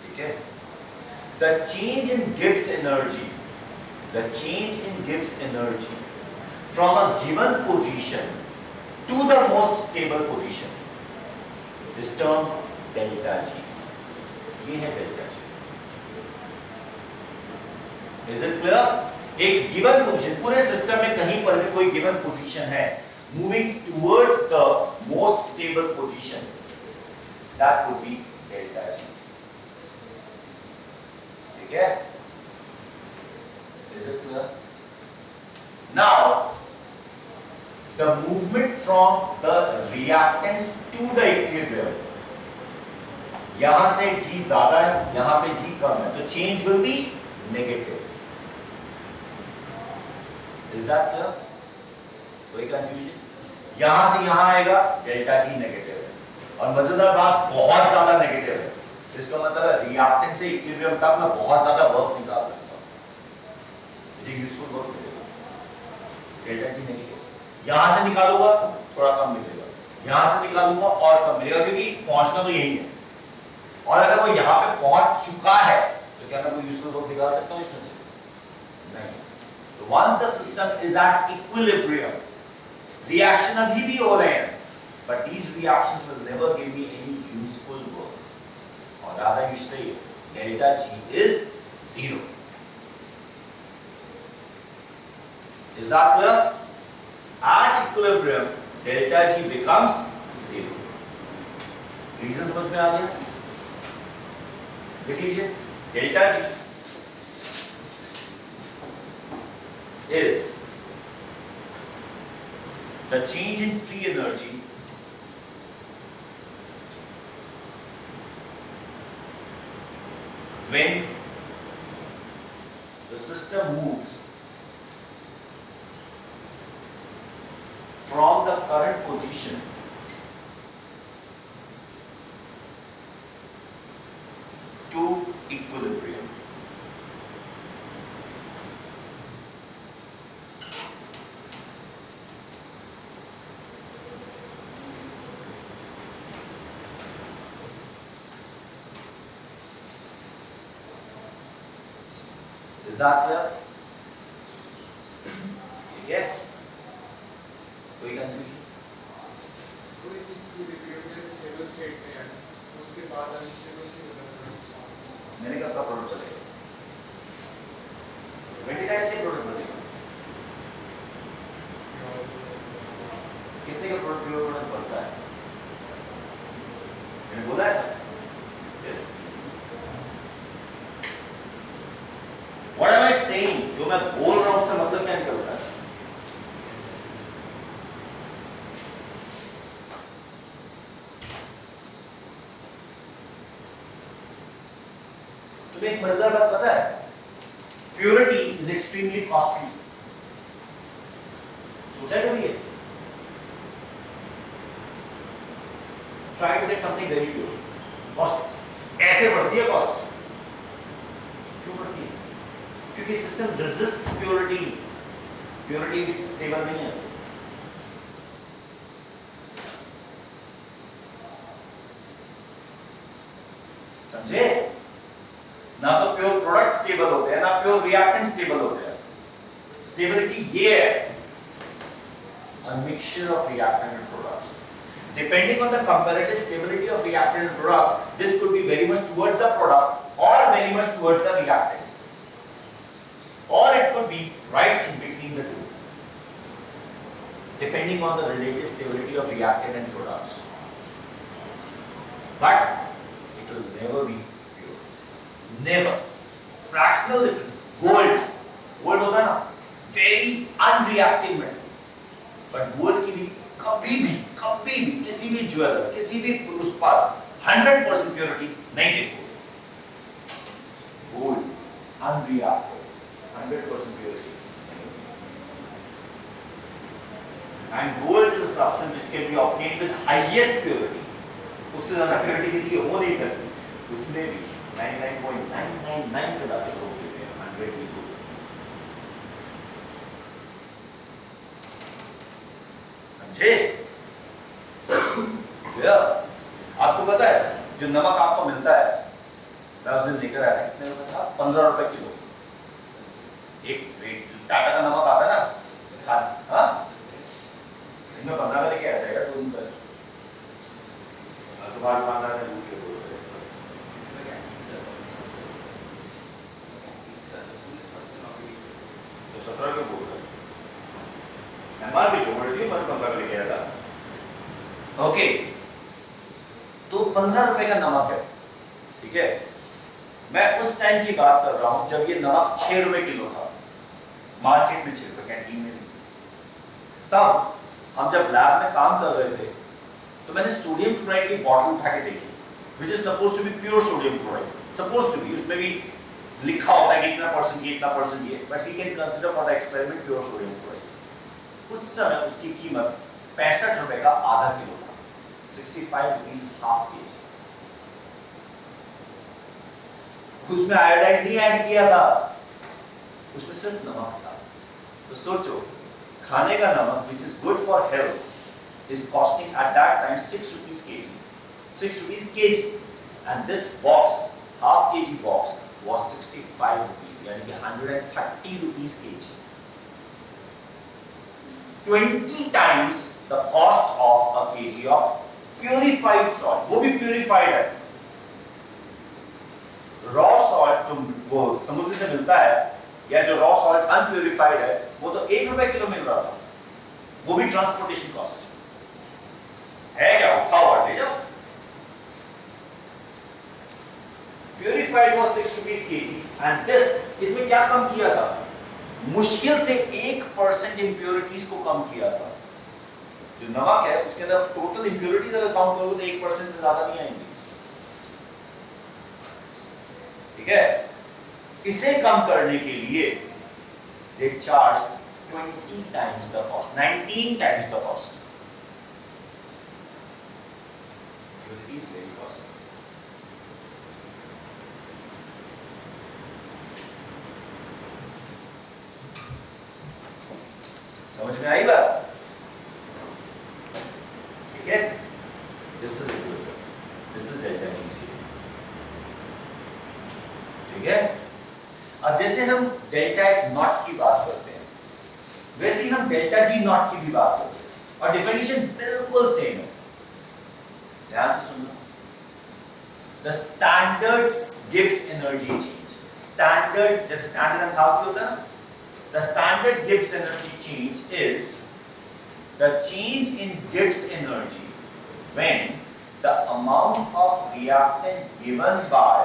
ठीक है? The change in Gibbs energy, the change in Gibbs energy from a given position to the most stable position is termed delta G. ये है delta G. Is it clear? एक given position, पूरे system में कहीं पर भी कोई given position है moving towards the most stable position, that would be delta G. ठीक है? Is it clear? Now the movement from the reactants to the equilibrium, यहां से जी ज्यादा है, यहां पे जी कम है, तो change will be negative. Is that clear? कोई कंफ्यूजन? यहां से यहां आएगा, डेल्टा जी नेगेटिव है. और मजेदार बात, बहुत ज्यादा नेगेटिव है. इसका मतलब है रिएक्टेंट से इक्विलिब्रियम तक मैं बहुत ज्यादा वर्क निकाल सकता हूं. मुझे यूजफुल वर्क मिलेगा. Delta G negative. यहां से निकालूंगा थोड़ा कम मिलेगा, यहां से निकालूंगा और कम मिलेगा, क्योंकि पहुंचना तो यही है. और अगर वो यहां पे पहुंच चुका है तो क्या मैं कोई यूजफुल वर्क निकाल सकता हूं इसमें से? नहीं. Once the system is at equilibrium, reaction अभी भी हो रहे हैं, but these reactions will never give me any useful work. Or rather, you say delta G is 0. Is Is that clear? At equilibrium, delta G becomes 0. Reason समझ में आ गया? लिख लीजिए, delta G is the change in free energy when the system moves from the current position to equilibrium. Is that clear? ठीक है? कोई confusion? मैंने कहा प्रोडक्ट बनेगा, वेंटिलाइज से प्रोडक्ट बनेगा। किसने का प्रोडक्ट प्योर प्रोडक्ट बनता है? मैंने बोला है sir. What am I saying? जो मैं बोल रहा हूं उससे मतलब क्या निकलता है? तुम्हें एक मजेदार बात पता है? Purity is extremely costly. सोचा है कभी ये? Try to get something very pure. Cost ऐसे बढ़ती है cost. क्यों बढ़ती है? क्योंकि system resists purity. Purity stable नहीं है। समझे? ना तो प्योर प्रोडक्ट स्टेबल होते हैं, ना प्योर रिएक्टेंट स्टेबल होते हैं। स्टेबिलिटी ये है, a mixture of reactant and products. Depending on the comparative stability of reactant and products, this could be very much towards the product or very much towards the reactant. Or it could be right in between the two, depending on the relative stability of reactant and products. But it will never be pure. Never. Fractional difference. Gold होता है ना, very unreactive metal. But gold की भी कभी भी किसी भी jeweller, किसी भी उस पर 100% प्योरिटी नहीं देखोगे। Gold unreactive. 100% purity. And gold is a substance which can be obtained with highest purity. उससे ज़्यादा purity किसी की हो नहीं सकती। उसमें भी 99.999 के दाखिल हो गए हैं 100 की gold। समझे? आपको पता है जो नमक आपको मिलता है, मैं उस दिन लेकर आया था, कितने रुपए था? 15 रुपए किलो। एक टाटा का नमक आता है ना, हाँ, इनमें 15 का लेके आया था यार 2 दिन पहले। तुम्हारे दुकानदार ने लूट के बोल रहे हैं। तो 17 के बोल रहे हैं। MRP जो बोल रही है, मैं 15 का लेके आया था। ओके, तो 15 रुपए का नमक है, ठीक है? मैं उस टाइम की बात कर रहा हूं जब ये नमक 6 रुपए किलो था, मार्केट में 6 रुपए, कैंटीन में नहीं। तब हम जब लैब में काम कर रहे थे तो मैंने सोडियम क्लोराइड की बॉटल उठा के देखी, which is suppose to be pure sodium chloride, suppose to be, उसमें भी लिखा होता है कि इतना परसेंट ये, but we can consider for the experiment pure sodium chloride. उस समय उसकी कीमत 65 रुपए का आधा किलो था, 65 रुपीज हाफ केजी। उसमें आयोडाइज नहीं ऐड किया था, उसमें सिर्फ नमक था। तो सोचो, खाने का नमक which is good for health is costing at that time 6 rupees kg, 6 rupees kg, and this box, half kg box, was 65 rupees, यानी कि 130 rupees kg, 20 times the cost of a kg of purified salt, वो भी purified है। Raw salt जो वो समुद्र से मिलता है, या जो रॉ सॉल्ट अनप्यूरिफाइड है, वो तो 1 रुपए किलो मिल रहा था, वो भी ट्रांसपोर्टेशन कॉस्ट है क्या? उठाओ और ले जाओ। Purified was 6 rupees KG and this, इसमें क्या कम किया था? मुश्किल से 1% इंप्योरिटीज को कम किया था। जो नमक है उसके अंदर टोटल इंप्योरिटीज अगर काउंट करोगे तो 1% से ज्यादा नहीं आएंगी, ठीक है? इसे कम करने के लिए they charged 20 times the cost, 19 times the cost. It is very costly. समझ में आई बात? ठीक है? This is equilibrium. This is delta G0. ठीक है? अब जैसे हम डेल्टा H नॉट की बात करते हैं, वैसे ही हम डेल्टा G नॉट की भी बात करते हैं, और डिफिनेशन बिल्कुल सेम है। ध्यान से सुनना। The standard Gibbs energy change. Standard, जैसे स्टैंडर्ड एंथैल्पी होता है ना, the standard Gibbs energy change is the change in Gibbs energy when the amount of reactant given by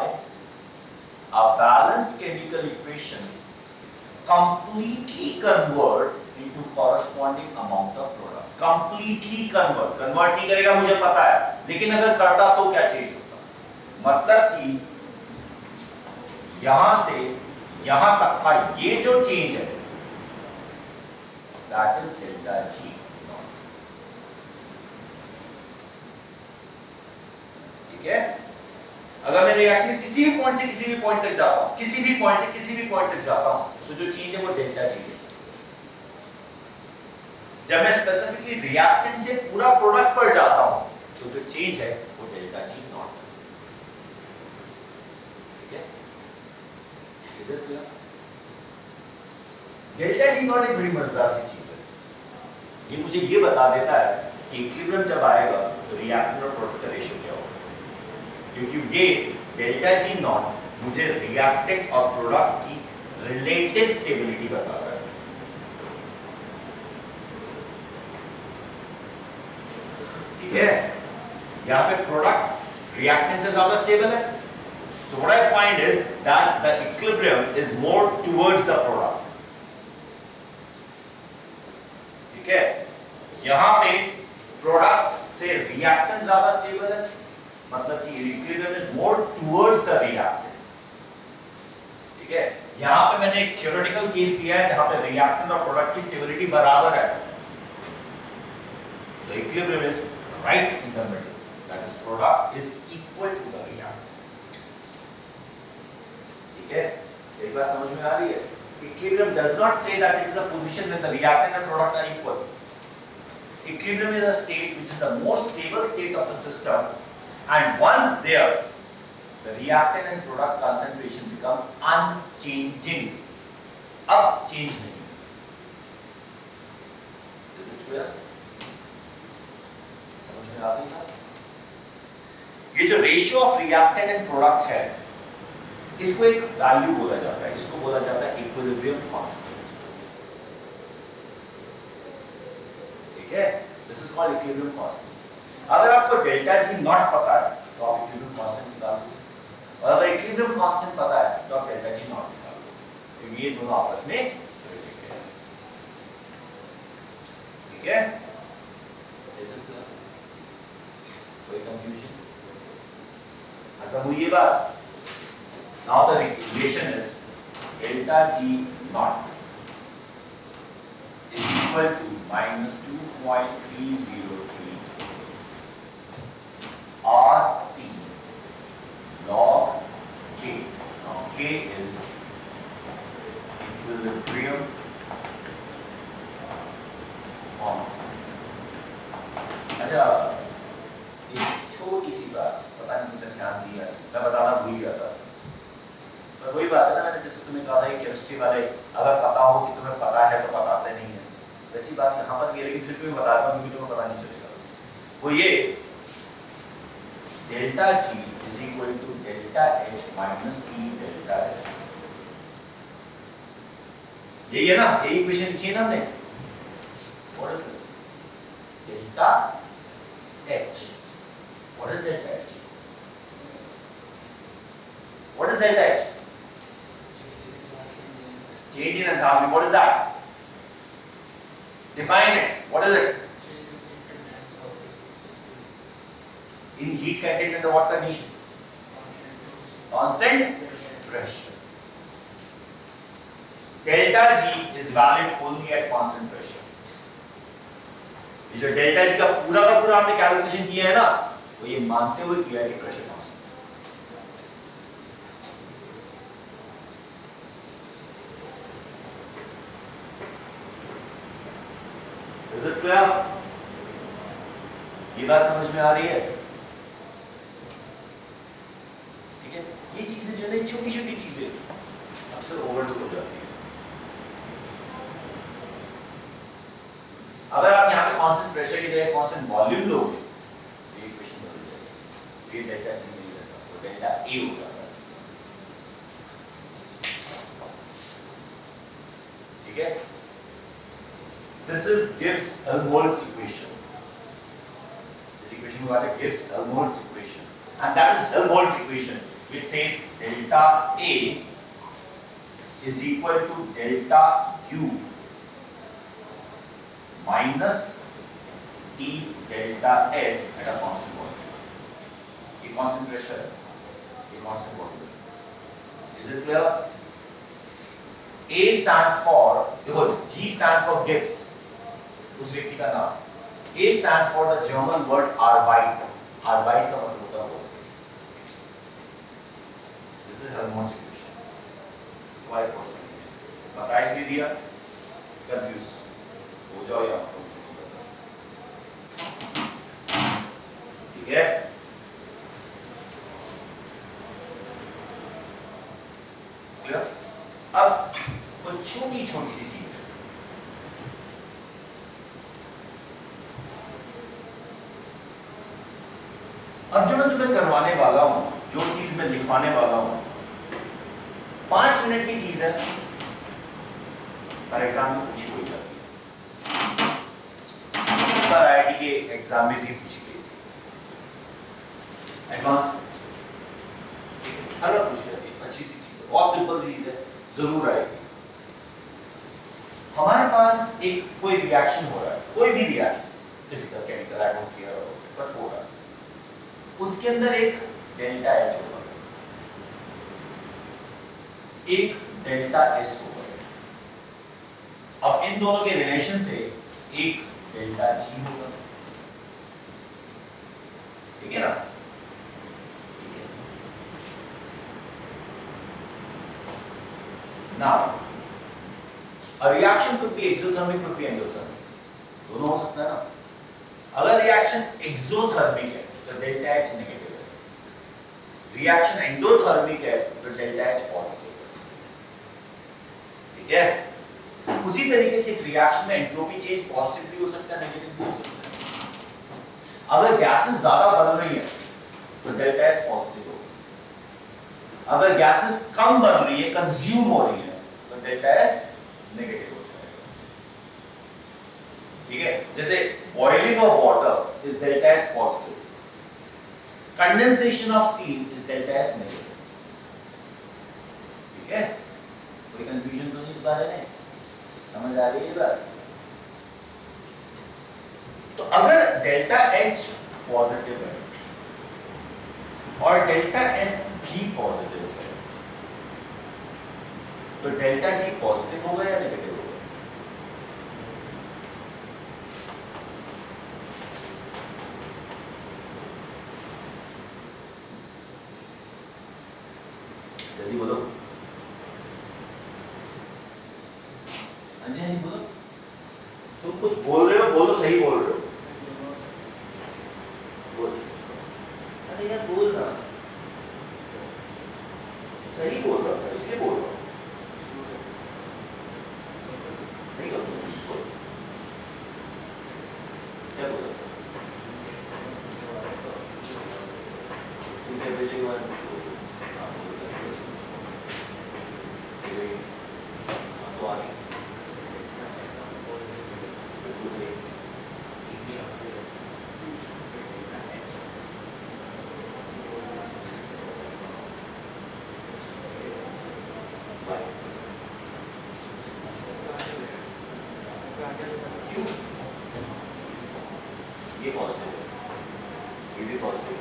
a balanced chemical equation completely convert into corresponding amount of product. Completely convert नहीं करेगा मुझे पता है, लेकिन अगर करता तो क्या चेंज होता? मतलब कि यहां से यहां तक का ये जो चेंज है, that is delta G naught. ठीक है? अगर मैं रिएक्शन में किसी भी पॉइंट से किसी भी पॉइंट तक जाता हूं, किसी भी पॉइंट से किसी भी पॉइंट तक जाता हूं, तो जो चीज है वो डेल्टा G है। जब मैं स्पेसिफिकली रिएक्टेंट से पूरा प्रोडक्ट पर जाता हूं, तो जो चेंज है वो डेल्टा G नॉट है। ठीक है? Is it clear? Delta G not एक बड़ी मजेदार सी चीज है। ये मुझे ये बता देता है कि इक्विलिब्रियम जब आएगा तो रिएक्टेंट और प्रोडक्ट का रेशियो क्या होगा, क्योंकि ये डेल्टा G नॉट मुझे रिएक्टेंट और प्रोडक्ट की रिलेटिव स्टेबिलिटी बता रहा है। ठीक है? यहां पे प्रोडक्ट रिएक्टेंट से ज्यादा स्टेबल है, so what I find is that the equilibrium is more towards the product. ठीक है? यहां पे प्रोडक्ट से रिएक्टेंट ज्यादा स्टेबल है, मतलब कि equilibrium is more towards the reactant. ठीक है? यहां पे मैंने एक थ्योरेटिकल केस लिया है जहां पे रिएक्टेंट और प्रोडक्ट की स्टेबिलिटी बराबर है। The equilibrium is right in the middle, that is product is equal to the reactant. ठीक है? एक बात समझ में आ रही है? Equilibrium does not say that it is a position when the reactant and product are equal. Equilibrium is a state which is the most stable state of the system, and once there, the reactant and product concentration becomes unchanging. अब change नहीं। Is it clear? समझ में आ गई ना? ये जो ratio of reactant and product है, इसको एक वैल्यू बोला जाता है, इसको बोला जाता है equilibrium constant. This is called equilibrium constant. अगर आपको डेल्टा G नॉट पता है तो आप इक्विलिब्रियम कांस्टेंट निकाल लो, और अगर इक्विलिब्रियम कांस्टेंट पता है तो आप डेल्टा G नॉट निकाल लो, तो ये दोनों आपस में रिलेटेड है। ठीक है? कोई कंफ्यूजन? अच्छा वो ये बात, now the relation is delta G not is equal to minus 2.303 RT log K. Now K is equilibrium constant. अच्छा, एक छोटी सी बात, पता नहीं कितना ध्यान दिया, मैं बताना भूल गया था। पर वही बात है ना, मैंने जैसे तुम्हें कहा था कि केमिस्ट्री वाले अगर पता हो कि तुम्हें पता है तो बताते नहीं है, वैसी बात यहाँ पर भी है, लेकिन फिर तुम्हें बताता हूँ क्योंकि तुम्हें पता नहीं चलेगा। वो ये delta G is equal to delta H minus T delta S। यही है ना, यही इक्वेशन लिखी है ना हमने। What is this? Delta H. What is delta H? What is delta H? Change in enthalpy. What is that? Define it. What is it? In heat contained under what condition? Constant pressure. Delta G is valid only at constant pressure. ये जो delta G का पूरा हमने calculation किया है ना, वो ये मानते हुए किया है कि pressure constant. Is it clear? ये बात समझ में आ रही है? ठीक है, ये चीजें जो है छोटी छोटी चीजें अक्सर ओवरलुक हो जाती है। अगर आप यहाँ पे कांस्टेंट प्रेशर की जगह कांस्टेंट वॉल्यूम लोगे तो ये इक्वेशन बदल जाएगी। ये डेल्टा जी नहीं रहता, वो डेल्टा ए हो जाता है। ठीक है, this is Gibbs-Helmholtz equation. This equation was a Gibbs-Helmholtz equation, and that is Helmholtz equation, which says delta A is equal to delta U minus T delta S at a constant volume. ये constant pressure है, ये constant volume. Is it clear? A stands for, देखो G stands for Gibbs, उस व्यक्ति का नाम। A stands for the German word Arbeit. Arbeit का मतलब होता है वो। This is Helmholtz equation. Why possible? बता इसलिए दिया, confuse हो जाओ या मत हो। ठीक है? Clear? अब कुछ छोटी छोटी सी चीज है। अब जो मैं तुम्हें करवाने वाला हूं, जो चीज मैं लिखवाने वाला हूं, 5 मिनट की चीज है। फॉर एग्जाम्पल पूछी कोई जाती है, IIT के एग्जाम में भी पूछी गई, एडवांस हर बार पूछी जाती है। अच्छी सी चीज है, बहुत सिंपल सी चीज है, जरूर आएगी। हमारे पास एक कोई रिएक्शन हो रहा है, कोई भी reaction, physical chemical I don't care, but हो रहा है, उसके अंदर एक डेल्टा एच होगा, एक डेल्टा एस होगा। अब इन दोनों के रिलेशन से एक डेल्टा जी होगा। ठीक है ना? Now, a reaction could be exothermic, could be endothermic. दोनों हो सकता है ना? अगर रिएक्शन एक्सोथर्मिक है तो डेल्टा एच नेगेटिव है, रिएक्शन एंडोथर्मिक है तो डेल्टा एच पॉजिटिव है। ठीक है? उसी तरीके से एक रिएक्शन में एंट्रोपी चेंज पॉजिटिव भी हो सकता है, नेगेटिव भी हो सकता है। अगर गैसेस ज्यादा बन रही है तो डेल्टा एच पॉजिटिव होगा। अगर गैसेस कम बन रही है, कंज्यूम हो रही है, तो डेल्टा एस नेगेटिव हो जाएगा। ठीक है, जैसे boiling of water is delta S positive, condensation of steam is delta S negative. ठीक है, कोई कंफ्यूजन तो नहीं इस बारे में? समझ आ रही है बात? तो अगर डेल्टा एच पॉजिटिव है और डेल्टा एस भी पॉजिटिव है, तो डेल्टा जी पॉजिटिव होगा या नेगेटिव होगा? जल्दी बोलो। हाँ जी बोलो। तुम कुछ बोल रहे हो, बोलो, सही बोल रहे हो। बोल। अरे यार बोल रहा, सही बोल रहा था, इसलिए बोल रहा हूँ। नहीं बोल, क्या बोल रहा? टेम्परेचर के बारे में तो आ गई। क्यों? ये पॉजिटिव है, ये भी पॉजिटिव,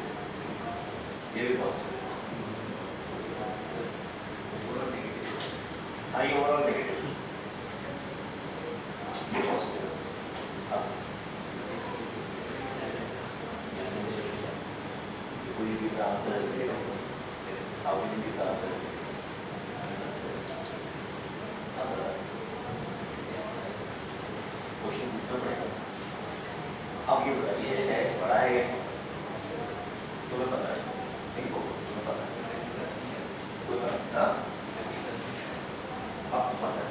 ये भी पॉजिटिव, हाँ ये ओवरऑल नेगेटिव, ये positive. Before you give the answer, how will you give the answer? Question पूछना पड़ेगा। अब ये बताइए है बड़ा है या तुम्हें पता है? नहीं को तुम्हें पता है? कोई पता है? आपको पता है?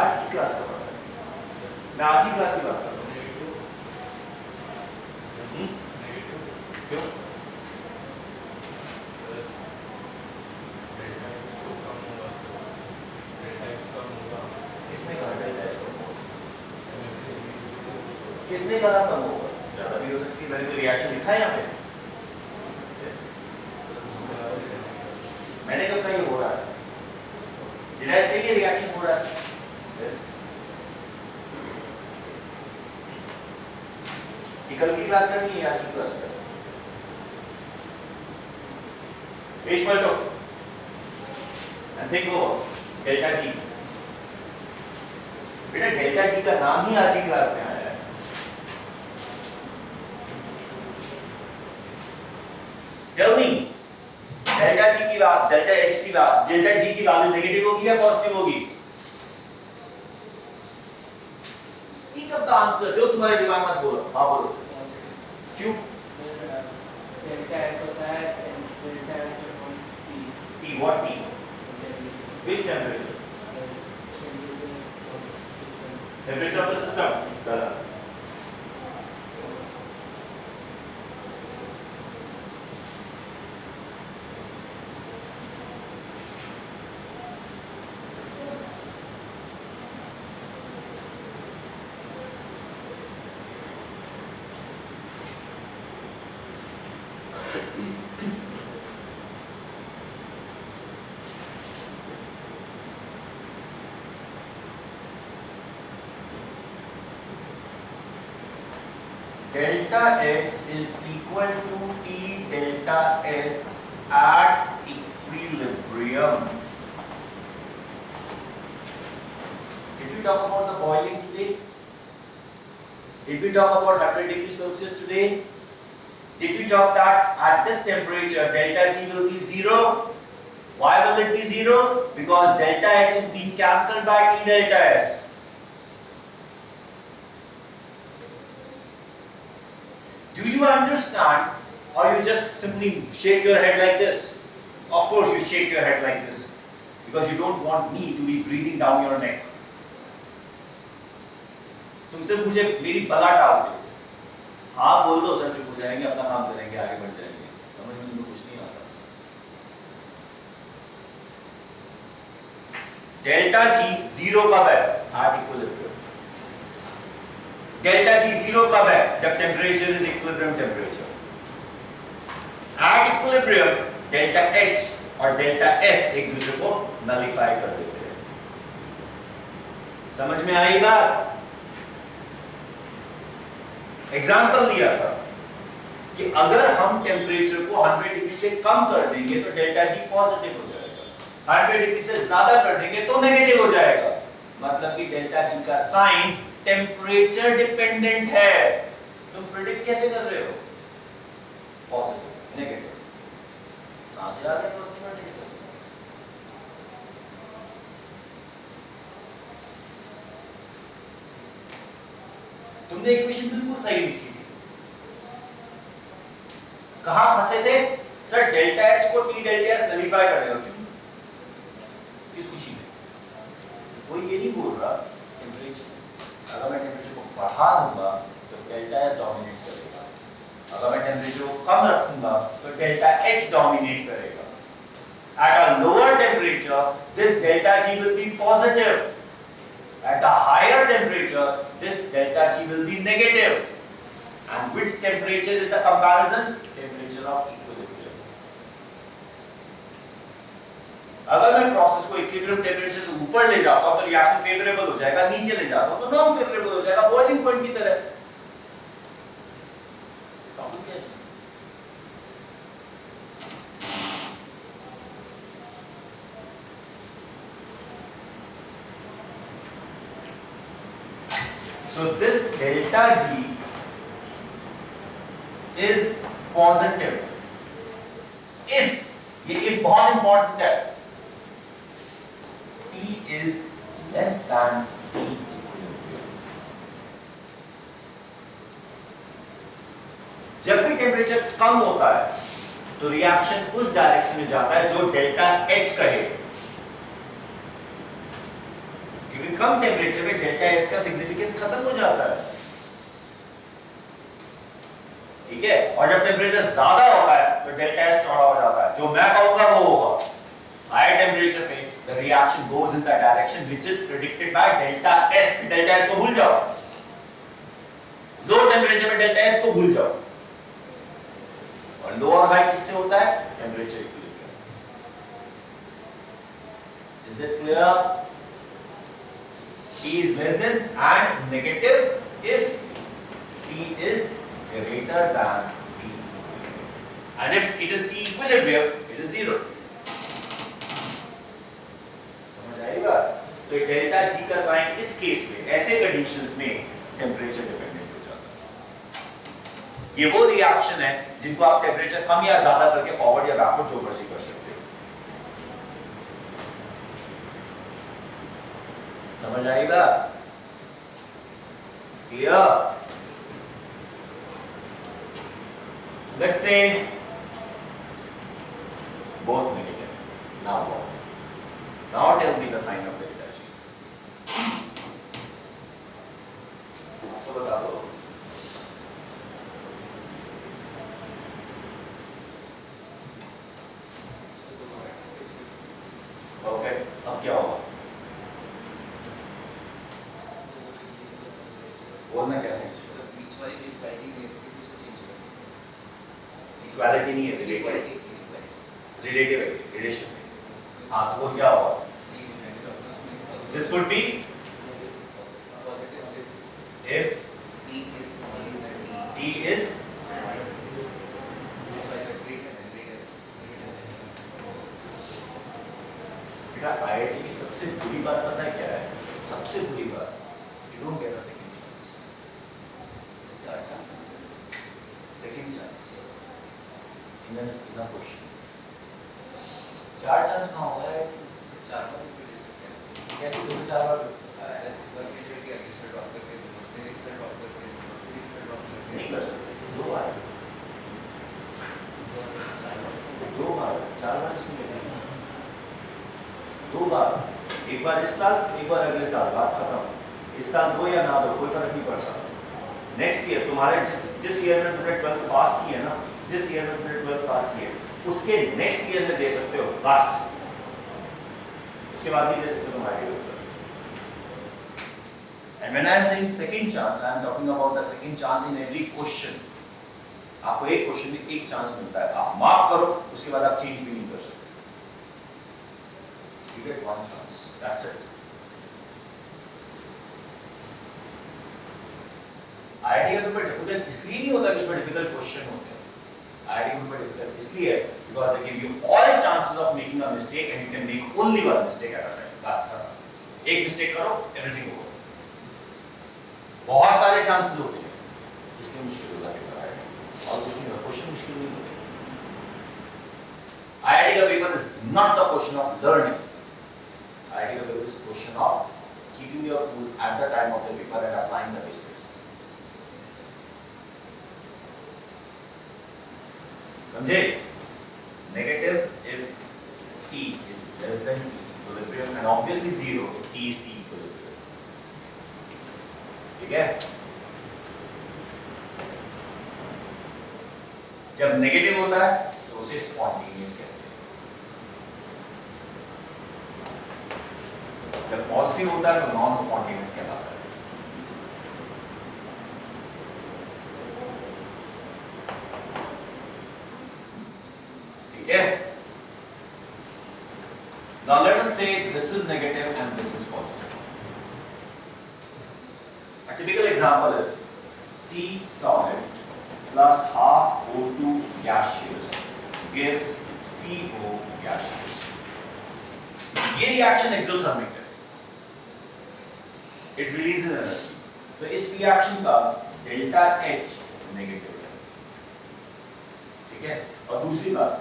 आज की क्लास का पता है? मैं आज ही क्लास की बात कर रहा हूँ। क्यों? किसने कहा कम होगा? ज्यादा भी हो सकती है। मैंने कोई रिएक्शन लिखा है यहाँ पे? मैंने कब कहा ये हो रहा है? Did I say ये रिएक्शन हो रहा है? ये कल की क्लास करनी है, आज की क्लास करनी है? पेज पलटो and think over delta G. बेटा डेल्टा जी का नाम ही आज की क्लास में आया है। Tell me, डेल्टा जी की बात, डेल्टा एच की बात, डेल्टा जी की वैल्यू नेगेटिव होगी या पॉजिटिव होगी? स्पीक अप द आंसर, जो तुम्हारे दिमाग में बोलो। हाँ बोलो। क्यों? डेल्टा एस होता है delta H upon T. T what T? Which temperature? Temperature of the system. गलत। Delta H is equal to T delta S at equilibrium. Did we talk about the boiling today? Did we talk about 100 degrees Celsius today? Did we talk that at this temperature delta G will be 0? Why will it be 0? Because delta H is being cancelled by T delta S. Do you understand, or you just simply shake your head like this? Of course you shake your head like this because you don't want me to be breathing down your neck. तुम सिर्फ मुझे मेरी बला टाल दो। हाँ बोल दो, सब चुप हो जाएंगे, अपना काम करेंगे, आगे बढ़ जाएंगे। समझ में तुम्हें कुछ नहीं आता। डेल्टा जी 0 कब है? At equilibrium. डेल्टा जी 0 कब है? जब temperature is equilibrium temperature. At equilibrium delta H और डेल्टा एस एक दूसरे को नलिफाई कर देते हैं। समझ में आई बात? एग्जाम्पल दिया था कि अगर हम टेम्परेचर को 100 डिग्री से कम कर देंगे तो डेल्टा जी पॉजिटिव हो जाएगा, 100 डिग्री से ज्यादा कर देंगे तो नेगेटिव हो जाएगा। मतलब कि डेल्टा जी का साइन टेम्परेचर डिपेंडेंट है। तुम प्रेडिक्ट कैसे कर रहे हो? Positive, negative. कहां से आ गया पॉजिटिव और नेगेटिव? तुमने इक्वेशन बिल्कुल सही लिखी थी। कहां फंसे थे? सर डेल्टा एच को टी डेल्टा एस नलिफाई कर देगा। क्यों? किस खुशी में? कोई ये नहीं बोल रहा टेम्परेचर, अगर मैं टेम्परेचर को बढ़ा दूंगा तो डेल्टा एस डोमिनेट करेगा, अगर मैं टेम्परेचर को कम रखूंगा तो डेल्टा एच डोमिनेट करेगा। At a lower temperature, this delta G will be positive. At a higher temperature, this delta G will be negative. And which temperature is the comparison? Temperature of equilibrium. अगर मैं process को equilibrium temperature से ऊपर ले जाता हूं तो reaction favourable हो जाएगा, नीचे ले जाता हूं तो नॉन फेवरेबल हो जाएगा, बॉइलिंग पॉइंट की तरह। प्रॉब्लम क्या है इसमें? So this delta G is positive if, ये if बहुत इंपॉर्टेंट है, T is less than T equilibrium। जब भी टेम्परेचर कम होता है तो रिएक्शन उस डायरेक्शन में जाता है जो डेल्टा H कहे, क्योंकि कम टेम्परेचर में डेल्टा H का सिग्निफिकेंस खत्म हो जाता है, ठीक है। और जब टेम्परेचर ज्यादा होता है तो डेल्टा H चौड़ा हो जाता है, जो मैं कहूंगा वो होगा। हाई टेम्परेचर पे the reaction goes in the direction which is predicted by delta H। Delta H को भूल जाओ, लो टेम्परेचर में डेल्टा H को भूल जाओ। और लो और हाई किससे होता है? Temperature equilibrium. Is it clear? T is less than and negative if T is greater than T equilibrium, and if it is T equilibrium it is 0। समझ आएगा? तो डेल्टा G का साइन इस केस में, ऐसे कंडीशंस में temperature dependent हो जाता है। ये वो रिएक्शन है जिनको आप टेम्परेचर कम या ज्यादा करके फॉरवर्ड या बैकवर्ड जो मर्जी कर सकते हो। समझ आएगा? Clear? Let's say both negative. Now what? Now tell me the sign of delta G. आपको बता दो। Perfect. अब क्या होगा? बोलना कैसे? इक्वालिटी नहीं है, रिलेटिव रिलेशन। हाँ, तो वो क्या होगा? This would be if T is बेटा IIT की सबसे बुरी बात पता है क्या है? सबसे बुरी बात, you don't get a second chance। Second chance in a question। 4 chance कहाँ होगा है? 4 बार भी दे सकते हैं। कैसे 2-4 बार? नहीं कर सकते, 2 बार। 2 बार, 4 बार इसमें नहीं। 2 बार, एक बार इस साल, एक बार अगले साल, बात खत्म। इस साल 2 या ना 2 कोई फर्क नहीं पड़ता। नेक्स्ट ईयर तुम्हारे जिस ईयर में तुमने 12th पास की है ना, जिस ईयर में तुमने 12th पास की है उसके नेक्स्ट ईयर में दे सकते हो बस, उसके बाद नहीं दे सकते तुम्हारे ऊपर। And when I am saying second chance, I am talking about the second chance in every question। आपको एक क्वेश्चन में एक चांस मिलता है, आप मार्क करो, उसके बाद आप चेंज भी नहीं कर सकते। You get 1 chance, that's it। IIT का पेपर डिफिकल्ट इसलिए नहीं होता कि उसमें डिफिकल्ट क्वेश्चन होते हैं। IIT का पेपर डिफिकल्ट इसलिए है because they give you all chances of making a mistake and you can make only one mistake at a time। बस खत्म। एक मिस्टेक करो, everything over। बहुत सारे चांसेस होते हैं, इसलिए मुश्किल होता है पेपर IIT। और कुछ नहीं होता, क्वेश्चन मुश्किल नहीं होते। IIT का paper is not the question of learning। IIT का paper is question of keeping your cool at the time of the paper and applying the basics। समझे? Negative if T is less than T equilibrium and obviously 0 if T is T equilibrium। ठीक है? जब negative होता है तो उसे spontaneous कहते हैं, जब पॉजिटिव होता है तो नॉन स्पॉन्टेनियस कहलाता है। ठीक है? Now let us say this is negative and this is positive. A typical example is C solid plus half O2 gaseous gives CO gaseous. ये रिएक्शन एक्सोथर्मिक है, इट रिलीजेस एनर्जी, तो इस reaction का delta H negative है, ठीक है। और दूसरी बात,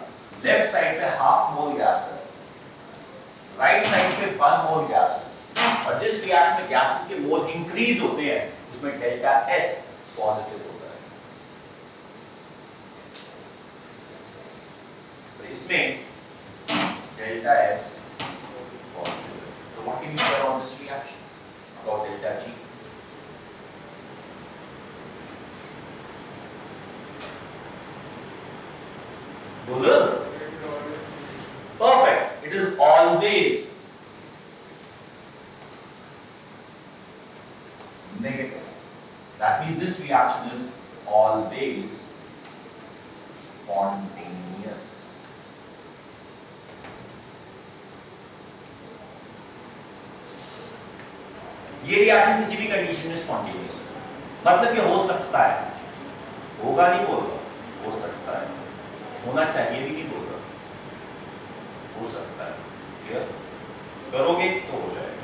लेफ्ट साइड पे हाफ मोल गैस है, राइट साइड पे 1 मोल गैस है, और जिस रिएक्शन में गैसेस के मोल इंक्रीज होते हैं उसमें डेल्टा S पॉजिटिव होता है। तो इसमें delta S positive. So what can you say on this reaction about delta G? बोलो। Perfect. It is always negative. That means this reaction is always spontaneous. ये रिएक्शन किसी भी कंडीशन में spontaneous है, मतलब ये हो सकता है, होगा नहीं बोल रहा, हो सकता है, होना चाहिए भी नहीं बोल रहा, हो सकता है, क्लियर? करोगे तो हो जाएगा।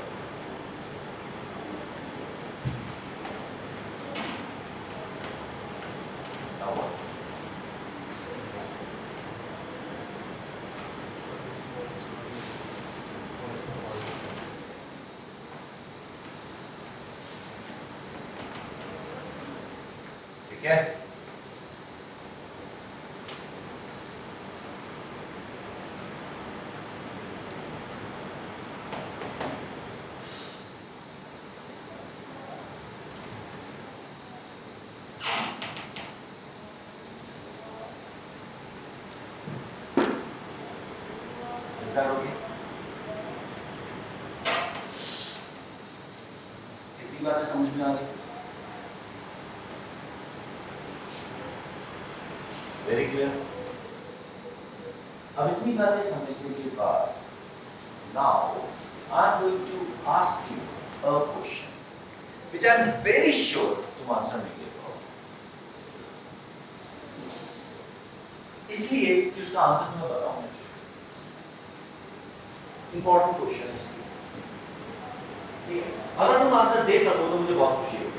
ठीक है, कितनी बातें समझ में आ गई? Very clear. अब इतनी बातें समझने के बाद now I am going to ask you a question which I am very sure तुम आंसर नहीं दे पाओगे, इसलिए कि उसका आंसर तुम्हें पता होना चाहिए। इंपॉर्टेंट क्वेश्चन है इसलिए, ठीक है। अगर तुम आंसर दे सको तो मुझे बहुत खुशी होगी।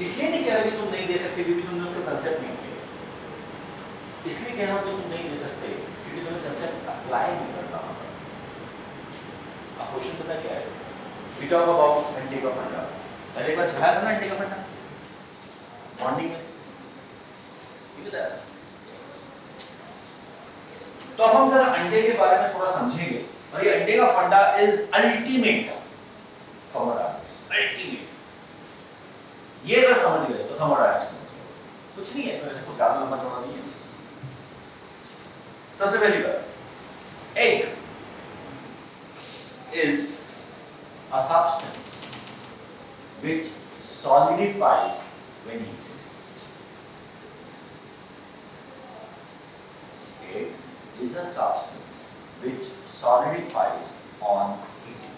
इसलिए नहीं कह रहा कि तुम नहीं दे सकते क्योंकि तुमने उसका कंसेप्ट नहीं किया, इसलिए कह रहा हूं कि तुम नहीं दे सकते क्योंकि तुम्हें कंसेप्ट अप्लाई नहीं करना आता। अब क्वेश्चन पता क्या है? वी टॉक अबाउट एंटी का फंडा, मैंने एक बार सिखाया था ना एंटी का फंडा बॉन्डिंग में, ठीक है। तो अब हम जरा अंडे के बारे में थोड़ा समझेंगे, और ये अंडे का फंडा इज अल्टीमेट थर्मोडायनामिक्स, अल्टीमेट। ये अगर समझ गए तो थर्मोडायनामिक्स समझ गए। कुछ नहीं है इसमें, वैसे कुछ ज्यादा लंबा चौड़ा नहीं है। सबसे पहली बात, egg is a substance which solidifies when heated. Egg is a substance which solidifies on heating.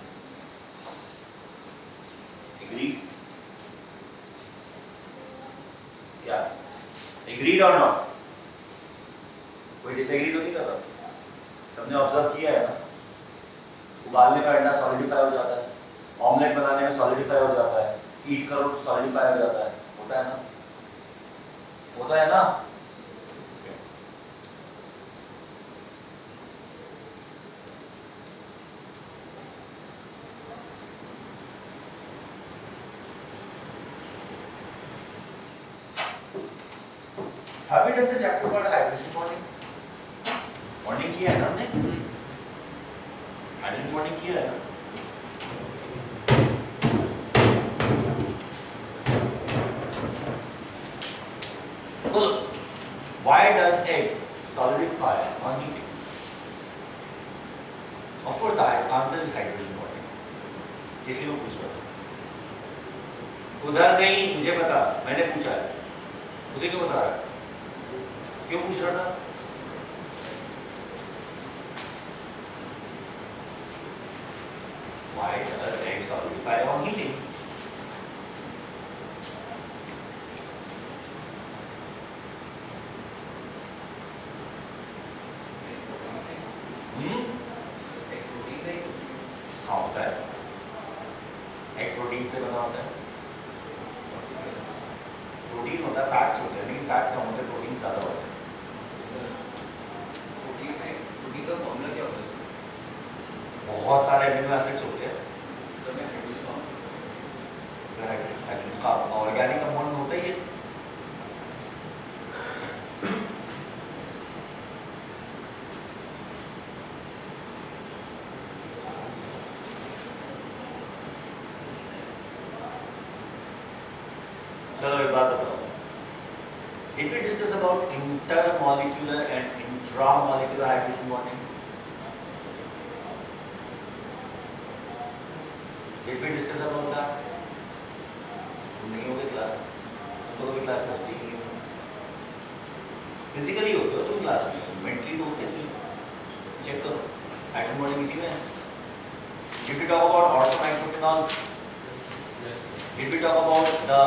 Agreed? क्या? Agreed or not? कोई डिसएग्री तो नहीं कर रहा? सबने ऑब्जर्व किया है ना? उबालने पर अंडा सॉलिडिफाई हो जाता है, ऑमलेट बनाने में सॉलिडिफाई हो जाता है, हीट करो तो सॉलिडिफाई हो जाता है, होता है ना? होता है ना? Have we done the chapter about hydrogen bonding? Bonding किया है ना हमने? हाइड्रोजन बॉन्डिंग किया है ना? बोलो, why does egg solidify on heating? Of course, the answer is hydrogen bonding. इसलिए वो पूछ रहा था। उधर नहीं, मुझे पता, मैंने पूछा है। उसे क्यों बता रहा है? क्यों पूछ रहा था? Why does egg solidify on heating? हाँ होता है, एग प्रोटीन से बना होता है, प्रोटीन होता है, फैट्स होते हैं, लेकिन फैट्स कम होते हैं, प्रोटीन ज़्यादा होते हैं। प्रोटीन का फॉर्मूला क्या होता है इसमें? बहुत सारे एमिनो एसिड्स होते हैं, सब में हाइड्रोजन का ऑर्गेनिक कंपाउंड होता ही है। चलो एक बात बताओ, did we discuss about intermolecular and intramolecular hydrogen bonding? Did we discuss about that? तुम नहीं होगे क्लास में, तुम तो कभी क्लास में होते ही नहीं हो, फिजिकली होते हो तुम क्लास में, मेंटली तो होते नहीं हो। चेक करो, हाइड्रोजन बॉन्डिंग इसी में है। Did we talk about orthonitrophenol? Did we talk about the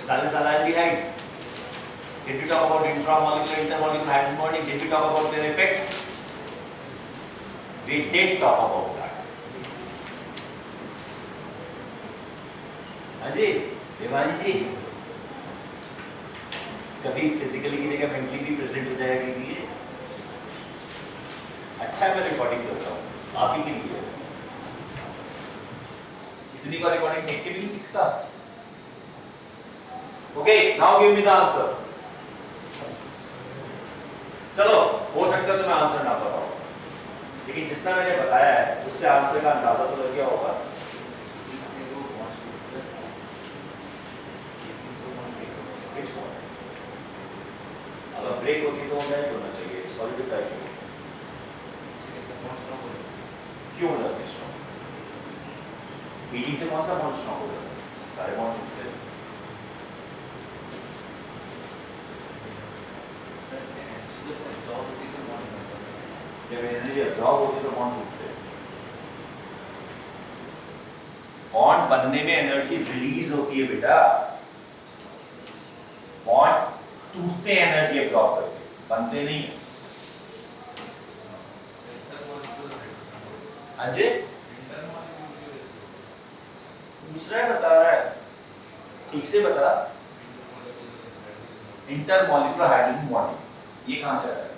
salicylaldehyde? Did we talk about intramolecular, intermolecular hydrogen bonding? Did we talk about their effect? We did talk about that. हाँ जी, देवानी जी, कभी physically की जगह mentally भी present हो जाया कीजिए। अच्छा है मैं रिकॉर्डिंग करता हूँ, आप ही के लिए। इतनी बार रिकॉर्डिंग देख के भी नहीं दिखता। Okay, now give me the answer. चलो, हो सकता है तो मैं आंसर ना बताऊं, लेकिन जितना मैंने बताया है उससे आंसर का अंदाजा तो लग गया होगा। अगर ब्रेक होती तो क्या होना चाहिए? सॉलिडिफाई क्यों हो जाते हैं स्ट्रॉन्ग? हीटिंग से कौन सा बॉन्ड स्ट्रॉन्ग हो जाता है? सारे बॉन्ड टूटते हैं। जब एनर्जी एब्जॉर्ब होती है तो बॉन्ड टूटते हैं। बॉन्ड बनने में एनर्जी रिलीज होती है बेटा, बॉन्ड टूटते हैं एनर्जी एब्जॉर्ब करके, बनते नहीं है। हाँ जी, दूसरा है, बता रहा है, ठीक से बता। इंटरमॉलिक्यूलर हाइड्रोजन बॉन्डिंग ये कहां से आ रहा है?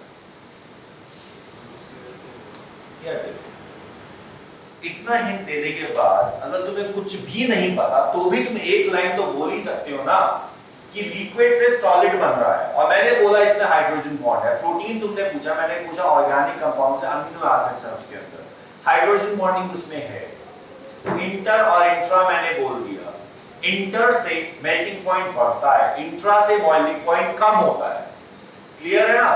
इतना हिंट देने के बाद अगर तुम्हें कुछ भी नहीं पता तो भी तुम एक लाइन तो बोल ही सकते हो ना कि लिक्विड से सॉलिड बन रहा है, और मैंने बोला इसमें हाइड्रोजन बॉन्ड है। प्रोटीन तुमने पूछा, मैंने पूछा ऑर्गेनिक कंपाउंड से अमीनो एसिड्स हैं उसके अंदर, हाइड्रोजन बॉन्डिंग उसमें है। इंटर और इंट्रा मैंने बोल दिया, इंटर से मेल्टिंग पॉइंट बढ़ता है, इंट्रा से बॉइलिंग पॉइंट कम होता है। क्लियर है ना?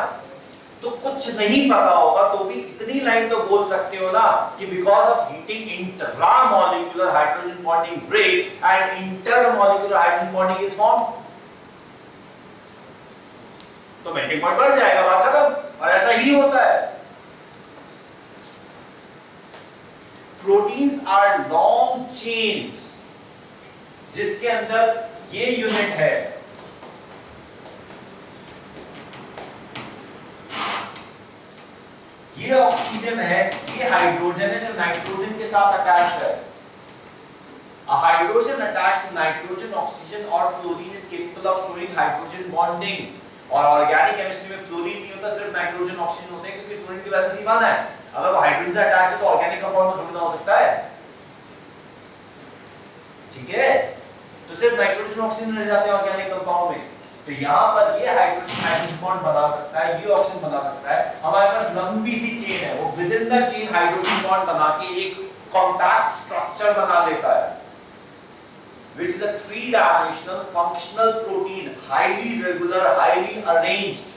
तो कुछ नहीं पता होगा तो भी इतनी लाइन तो बोल सकते हो ना कि because of heating intramolecular hydrogen bonding break and intermolecular hydrogen bonding is form. तो मेल्टिंग पॉइंट बढ़ जाएगा, बात खत्म। और ऐसा ही होता है। प्रोटीन्स आर लॉन्ग चेन्स जिसके अंदर ये यूनिट है, ये ऑक्सीजन है, ये हाइड्रोजन है जो नाइट्रोजन के साथ अटैच्ड है। A hydrogen attached to nitrogen, oxygen or fluorine is capable of showing hydrogen bonding। और ऑर्गेनिक केमिस्ट्री में फ्लोरीन नहीं होता, सिर्फ नाइट्रोजन ऑक्सीजन होते हैं क्योंकि फ्लोरीन की वैलेंसी 1 है। अगर वो हाइड्रोजन से अटैच्ड है तो ऑर्गेनिक कंपाउंड में थोड़ी ना हो सकता है, ठीक है? तो सिर्फ नाइट्रोजन ऑक्सीजन रह जाते हैं ऑर्गेनिक कंपाउंड में। तो यहाँ पर ये हाइड्रोजन हाइड्रोजन बॉन्ड बना सकता है, ये ऑक्सीजन बना सकता है। हमारे पास लंबी सी चेन है, वो with in the chain hydrogen bond बना के एक कॉम्पैक्ट स्ट्रक्चर बना लेता है, which is a three-dimensional functional protein, highly regular, highly arranged।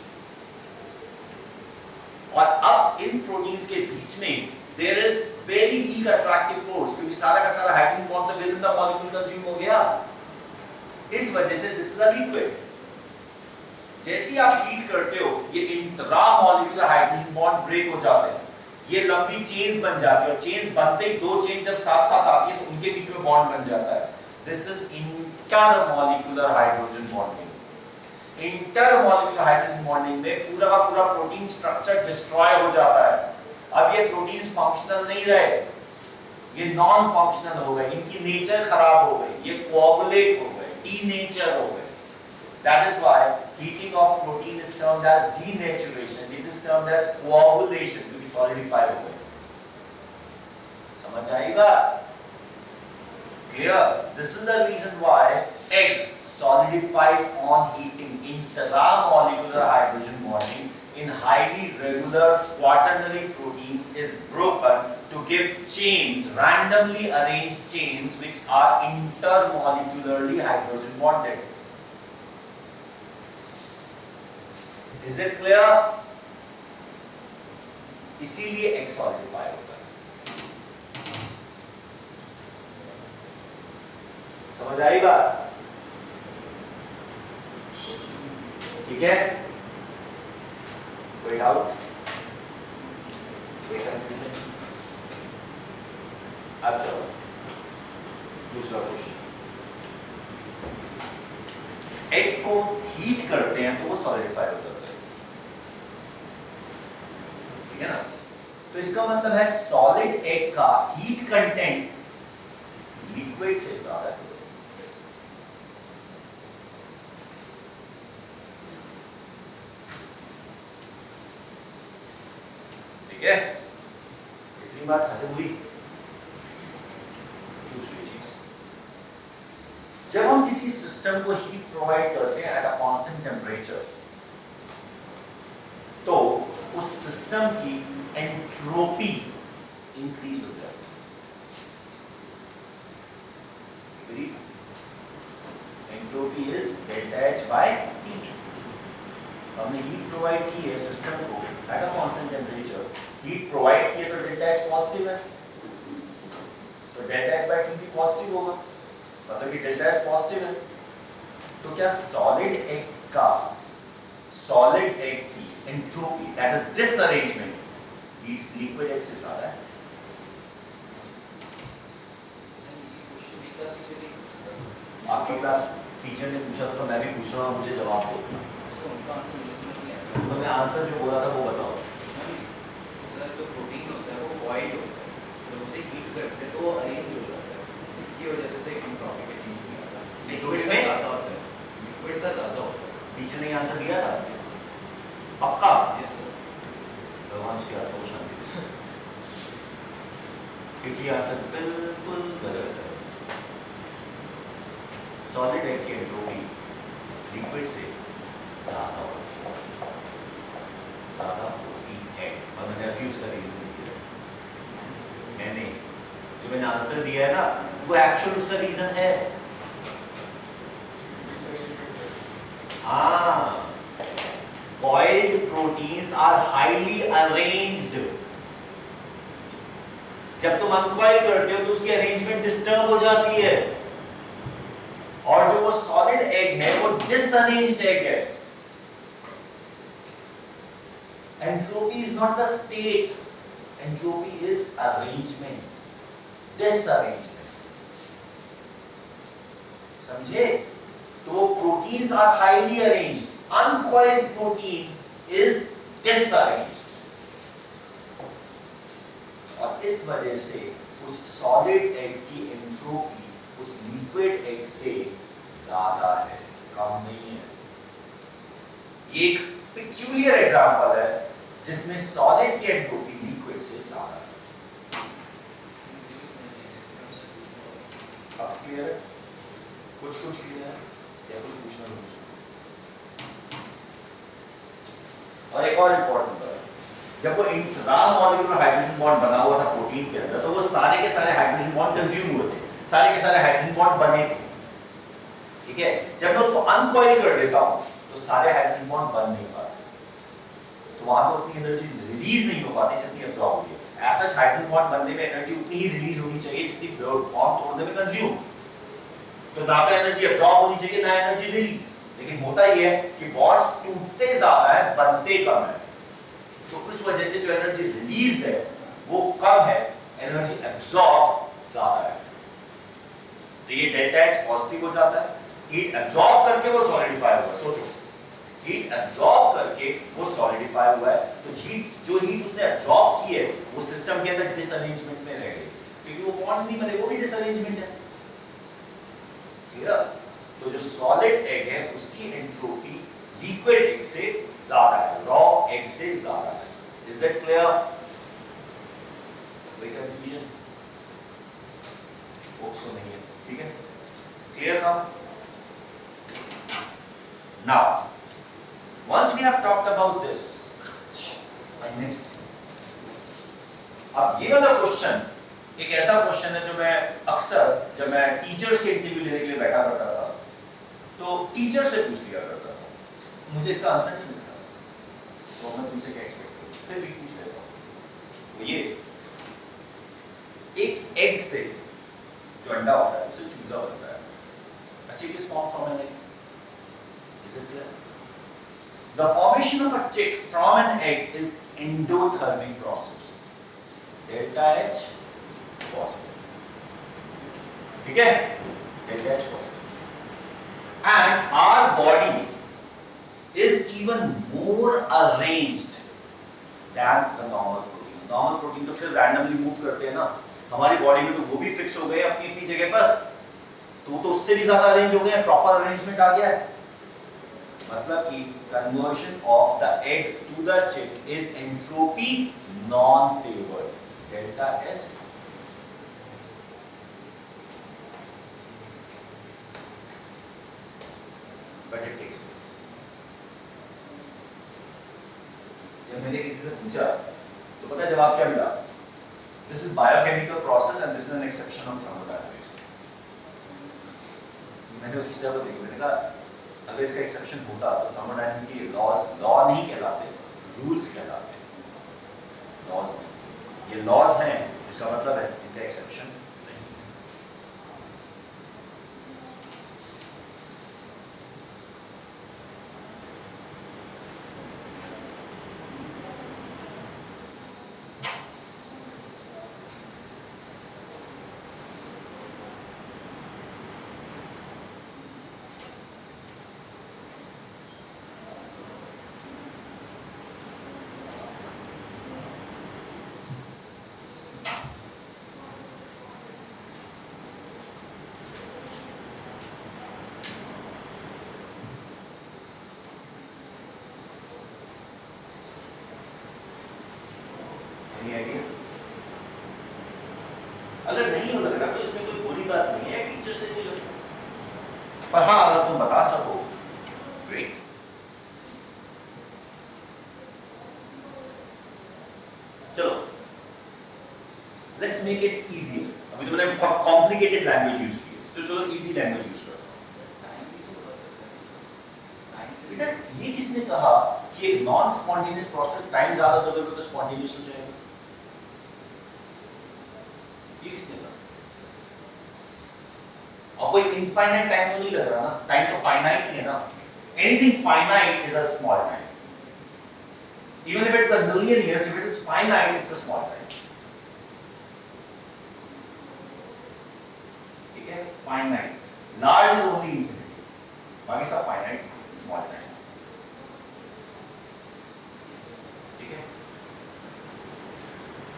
और अब इन प्रोटीन्स के बीच में there is very weak attractive force, क्योंकि सारा का सारा हाइड्रोजन बॉन्ड तो within the molecule कंज्यूम हो गया। इस वजह से this is a liquid। जैसे ही आप हीट करते हो ये इंट्रामोलिक्यूलर हाइड्रोजन बॉन्ड ब्रेक हो जाते हैं, ये लंबी चेन्स बन जाती है और चेन्स बनते ही दो चेन जब साथ साथ आती है तो उनके बीच में बॉन्ड बन जाता है। This is intermolecular hydrogen bonding. Intermolecular hydrogen bonding में पूरा का पूरा प्रोटीन स्ट्रक्चर डिस्ट्रॉय हो जाता है। अब ये प्रोटीन्स फंक्शनल नहीं रहे, ये नॉन फंक्शनल हो गए, इनकी नेचर खराब हो गई, ये कोआगुलेट हो गए, डीनेचर हो गए। That is why heating of protein is termed as denaturation. It is termed as coagulation, क्योंकि solidify हो गए। समझ आएगा? Clear? This is the reason why egg solidifies on heating. Intramolecular hydrogen bonding in highly regular quaternary proteins is broken to give chains, randomly arranged chains, which are intermolecularly hydrogen bonded. Is it clear? इसीलिए egg solidify होता है। समझ आई बात? ठीक है? कोई doubt? कोई confusion? अब चलो दूसरा क्वेश्चन। एग को हीट करते हैं तो वो सॉलिडिफाई हो जाता है, ठीक है ना? तो इसका मतलब है सॉलिड एग का हीट कंटेंट लिक्विड से ज्यादा है। ठीक है? इतनी बात हजम हुई। दूसरी चीज, जब हम किसी सिस्टम को हीट प्रोवाइड करते हैं एट अ कांस्टेंट टेम्परेचर, तो उस सिस्टम की एंट्रोपी इंक्रीज हो जाती है। Entropy is delta H by T. हमने हीट प्रोवाइड की है सिस्टम को at a constant temperature, heat provide किया तो डेल्टा एच पॉजिटिव है, तो डेल्टा एच बाय टी भी पॉजिटिव होगा, मतलब कि डेल्टा एच पॉजिटिव है। तो क्या सॉलिड एग का, सॉलिड एग की entropy that is disarrangement liquid egg से ज्यादा है? आपकी क्लास टीचर ने पूछा तो मैं भी पूछ रहा हूँ, मुझे जवाब दो। तो मैं आंसर जो बोला था वो बताओ। सर जो प्रोटीन होता है वो बॉइल्ड होता है, जब उसे हीट करते हैं तो वो अरेंज हो जाता है, इसकी वजह से एंट्रोपी का चेंज नहीं आता। लिक्विड में ज्यादा होता है, लिक्विड का ज्यादा होता है। टीचर ने आंसर दिया था पक्का? Yes sir. भगवान उसके हाथ को शांति दे, क्योंकि आंसर बिल्कुल गलत है। सॉलिड एग की एंट्रोपी लिक्विड से ज्यादा होती है, ज्यादा होती है। और मैंने अभी उसका रीजन दिया, मैंने जो मैंने आंसर दिया है ना वो एक्चुअल उसका रीजन है। हाँ, boiled proteins are highly arranged. जब तुम अनकॉइल करते हो तो उसकी अरेंजमेंट डिस्टर्ब हो जाती है, और जो वो सॉलिड एग है वो डिसअरेंज्ड एग है। Entropy is not the state, entropy is arrangement, disarrangement. समझे? तो proteins are highly arranged, uncoiled protein is disarranged, और इस वजह से उस सॉलिड एग की एंट्रोपी उस लिक्विड एग से ज्यादा है, कम नहीं है। ये एक पेक्यूलियर एग्जांपल है जिसमें सॉलिड की एंट्रोपी लिक्विड से ज्यादा है। अब क्लियर है? कुछ क्लियर है या कुछ पूछना है? और एक और इंपॉर्टेंट बात, जब वो इंट्रामॉलिक्यूलर हाइड्रोजन बॉन्ड बना हुआ था प्रोटीन के अंदर, तो वो सारे के सारे हाइड्रोजन बॉन्ड कंज्यूम हुए थे, सारे के सारे हाइड्रोजन बॉन्ड बने थे, ठीक है? जब मैं उसको अनकॉइल कर देता हूं तो सारे हाइड्रोजन बॉन्ड बन नहीं पाते, तो वहां पर उतनी एनर्जी रिलीज नहीं हो पाती जितनी एब्जॉर्ब होती है। ऐसा हाइड्रोजन बॉन्ड बनने में एनर्जी उतनी ही रिलीज होनी चाहिए जितनी बॉन्ड तोड़ने में कंज्यूम। तो ना तो एनर्जी एब्जॉर्ब होनी चाहिए ना एनर्जी रिलीज। लेकिन होता यह है कि बॉन्ड्स टूटते ज्यादा है, बनते कम है, तो उस वजह से जो एनर्जी रिलीज है वो कम है, एनर्जी एब्जॉर्ब ज्यादा है। तो ये डेल्टा एच पॉजिटिव हो जाता है, हीट एब्जॉर्ब करके वो सॉलिडिफाई हुआ। सोचो, हीट एब्जॉर्ब करके वो सॉलिडिफाई हुआ है, तो जो हीट उसने एब्जॉर्ब की है वो सिस्टम के अंदर डिसअरेंजमेंट में रह गई, क्योंकि वो बॉन्ड्स नहीं बने, वो भी डिसअरेंजमेंट है। क्लियर? तो जो सॉलिड एग है उसकी एंट्रोपी लिक्विड एग से ज्यादा है, रॉ एग से ज्यादा है। Is that clear? कोई कंफ्यूजन? ओक्सो नहीं है, ठीक है? Clear now once we have talked about this, next, अब ये वाला क्वेश्चन एक ऐसा क्वेश्चन है जो मैं अक्सर जब मैं टीचर्स के इंटरव्यू लेने के लिए बैठा करता था तो टीचर से पूछ लिया करता था, मुझे इसका आंसर नहीं मिलता, तो मैं तुमसे क्या एक्सपेक्ट करूं, फिर भी पूछ लेता हूं। तो ये एक एग से जो अंडा होता है उससे चूजा बनता है। A chick is formed from an egg. Is it clear? The formation of a chick from an egg is endothermic process. Delta H is positive. ठीक है? Delta H positive. And our body is even more arranged than the normal proteins. Normal protein तो फिर randomly move करते हैं ना, हमारी body में तो वो भी फिक्स हो गए अपनी अपनी जगह पर, तो उससे भी ज्यादा अरेंज हो गए, प्रॉपर अरेंजमेंट आ गया है। मतलब कि conversion of the egg to the chick is entropy non-favored, delta S. But it takes place. जब मैंने किसी से पूछा तो पता है जवाब क्या मिला? This is biochemical process and this is an exception of thermodynamics. मैंने उसकी जगह देखी, मैंने कहा अगर इसका एक्सेप्शन होता तो थर्मोडायनामिक्स की लॉ नहीं कहलाते, रूल्स कहलाते। लॉज नहीं, ये लॉज हैं, इसका मतलब है इनका एक्सेप्शन नहीं। अगर नहीं हो लग रहा तो इसमें कोई बुरी बात नहीं है, टीचर से भी लगता, पर हाँ अगर तुम बता सको ग्रेट। चलो लेट्स मेक इट इजी। अभी तुमने बहुत कॉम्प्लिकेटेड लैंग्वेज यूज की, तो चलो इजी लैंग्वेज यूज करो। बेटा ये किसने कहा कि एक नॉन स्पॉन्टेनियस प्रोसेस टाइम ज्यादा दोगे तो स्पॉन्टेनियस हो जाएगा? ये किसने कहा? और कोई इनफाइनाइट टाइम तो नहीं लग रहा ना, टाइम तो फाइनाइट ही है ना। Anything finite is a small time, even if it's a million years, if it is finite it's a small time. ठीक है, finite, large is only infinity, बाकी सब फाइनाइट, स्मॉल टाइम। ठीक है,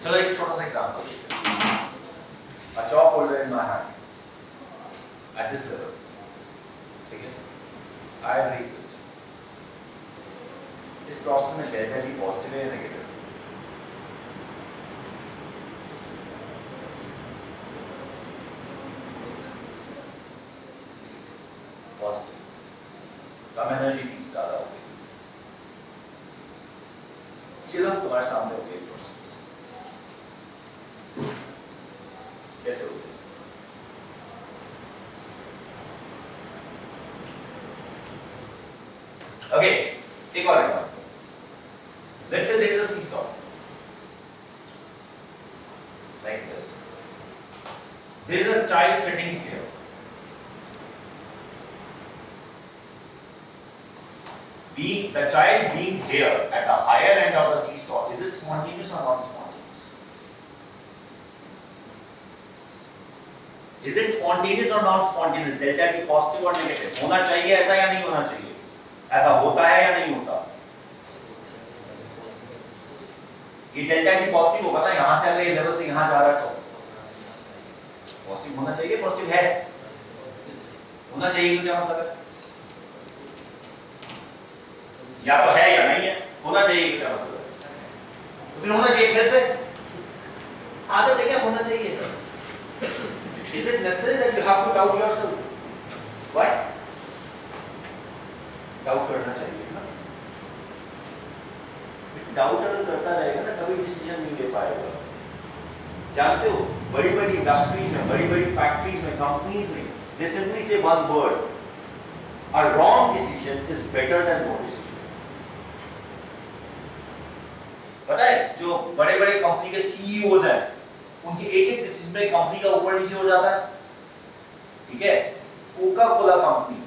चलो एक छोटा सा एग्जांपल देखते हैं। A chalk holder in my hand at this level. ठीक है, I raise it. इस प्रोसेस में डेल्टा जी पॉजिटिव है या नेगेटिव? पॉजिटिव, कम एनर्जी थी, ज्यादा हो गई। ये लोग तुम्हारे सामने हो गए प्रोसेस कैसे हो गए? ओके, एक और example. Let's say there is a seesaw like this. There is a child sitting here. The child being here at the higher end of the seesaw, is it spontaneous or non-spontaneous? Is it spontaneous और non spontaneous? Delta G positive और negative होना चाहिए ऐसा या नहीं होना चाहिए? ऐसा होता है या नहीं होता? कि डेल्टा जी पॉजिटिव होगा ना, यहां से अगर ये लेवल से यहां जा रहा है तो पॉजिटिव होना चाहिए। पॉजिटिव है, होना चाहिए, क्या मतलब है? या तो है या नहीं है, होना चाहिए क्या मतलब है? तो फिर होना चाहिए फिर से आदत है क्या होना चाहिए? Is it necessary that you have to doubt yourself? Why? Doubt करना चाहिए ना। डाउट अगर करता रहेगा ना कभी डिसीजन नहीं ले पाएगा। जानते हो बड़ी बड़ी इंडस्ट्रीज में, बड़ी बड़ी फैक्ट्रीज में, कंपनीज में they simply say one word, a wrong decision is better than no decision। पता है जो बड़े बड़े कंपनी के सीईओज हैं उनके एक एक डिसीजन में कंपनी का ऊपर नीचे हो जाता है, ठीक है? कोका कोला कंपनी,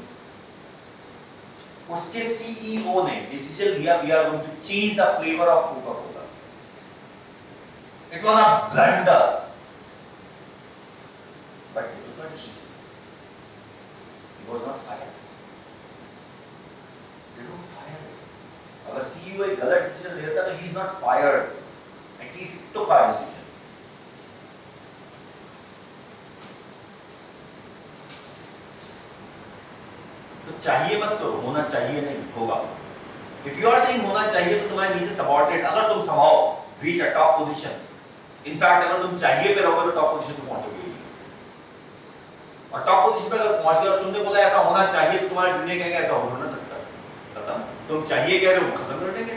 उसके सीईओ ने डिसीजन लिया we are going to change the flavour of Coca Cola. It was a blunder but it was decision, it was not fire, it was fire. अगर सीईओ एक गलत decision ले लेता तो he is not fired, at least तो का decision. चाहिए मत करो, होना चाहिए नहीं होगा। इफ यू आर सेइंग होना चाहिए तो तुम्हारे नीचे सबऑर्डिनेट, अगर तुम संभाव reach a top position, in fact अगर तुम चाहिए पे रहोगे तो टॉप पोजीशन पे पहुंचोगे। और टॉप पोजीशन पे अगर पहुंच गए और तुमने बोला ऐसा होना चाहिए तो तुम्हारे जूनियर कहेंगे ऐसा हो ना सकता, खत्म। तुम चाहिए कह रहे हो, खत्म कर देंगे।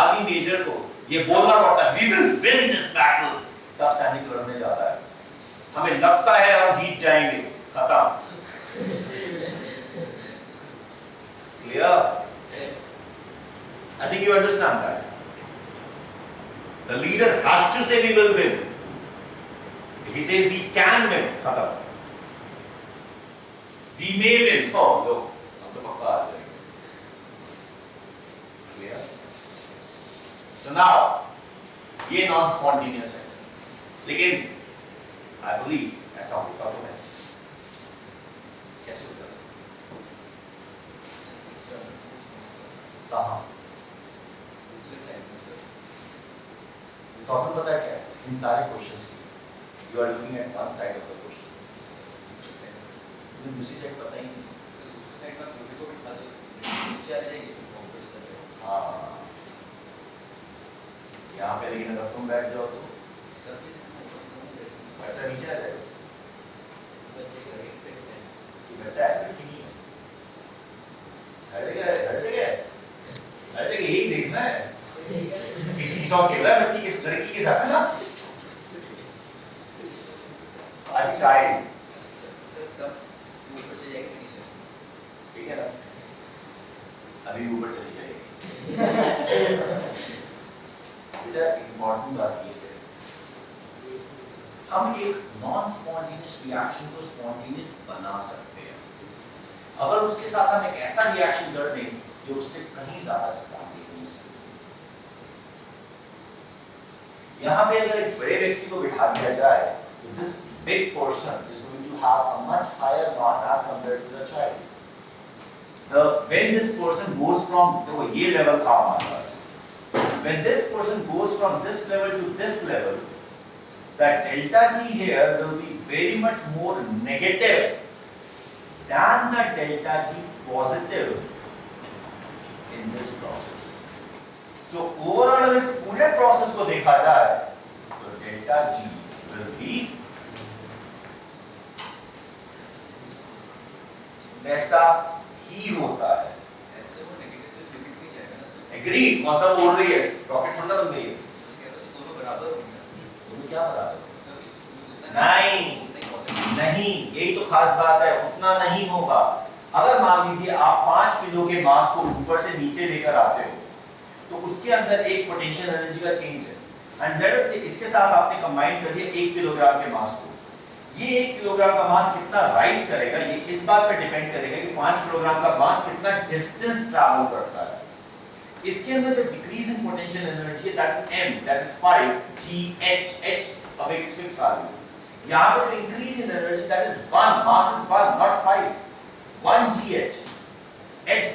आर्मी मेजर को ये बोलना पड़ता है we will win this battle, तब सैनिक लड़ने जाता है। हमें लगता है हम जीत जाएंगे, खत्म। Clear? I think you understand that. The leader has to say we will win. If he says we can win, खत्म। We may win, oh look, हम तो पक्का आ जाएंगे। Clear? So now, ये non-spontaneous है, लेकिन I believe ऐसा होता तो है। कैसे होता है? कहाँ? प्रॉब्लम पता है क्या है? इन सारे क्वेश्चंस की you are looking at one side of the question, दूसरी साइड पता ही नहीं। दूसरी साइड का जो भी को बिठा दो नीचे आ जाएगी, कॉम्प्रेस कर देगा। हाँ, यहाँ पे लेकिन अगर तुम बैठ जाओ तो बच्चा नीचे आ जाएगा। बच्चा है कि नहीं है? हर जगह यही देखना है। किसी शौक खेल रहा है बच्ची किस लड़की के साथ है ना? आज चाय ऊपर से जाएगी नीचे, ठीक है ना? अभी ऊपर चली जाएगी। बेटा इम्पोर्टेंट बात ये है, हम एक नॉन स्पॉन्टेनियस रिएक्शन को स्पॉन्टेनियस बना सकते हैं अगर उसके साथ हम एक ऐसा रिएक्शन कर दें जो उससे कहीं ज्यादा स्पॉन्टेनियस है। यहाँ पे अगर एक बड़े व्यक्ति को बिठा दिया जाए तो this big person is going to have a much higher mass as compared to the child. When this person goes from तो ये लेवल था हमारे पास, when this person goes from this level to this level, that delta G here will be very much more negative than the delta G positive in this process. So overall अगर इस पूरे process को देखा जाए तो delta G will be ऐसा ही होता है। ऐसे वो नेगेटिव तो लिमिट नहीं जाएगा ना सर। एग्रीड, कौन सा बोल रही है? रॉकेट मतलब बन गई है। सर कह रहे हो दोनों बराबर होंगे सर। दोनों क्या बराबर? सर इसको जितना नहीं, यही तो खास बात है, उतना नहीं होगा। अगर मान लीजिए आप 5 किलो के मास को ऊपर से नीचे लेकर आते हो तो उसके अंदर एक पोटेंशियल एनर्जी का चेंज है, एंड दैट इज इसके साथ आपने कंबाइन कर दिया 1 किलोग्राम के मास को। ये 1 किलोग्राम का मास कितना राइज करेगा ये इस बात पे डिपेंड करेगा कि 5 किलोग्राम का मास कितना डिस्टेंस ट्रैवल करता है। इसके अंदर जो डिक्रीज इन पोटेंशियल एनर्जी है that is m, that is 5 g h h of its fixed value. यहाँ पे जो increase in energy that is 1, mass is 1, not 5. 1 GH. H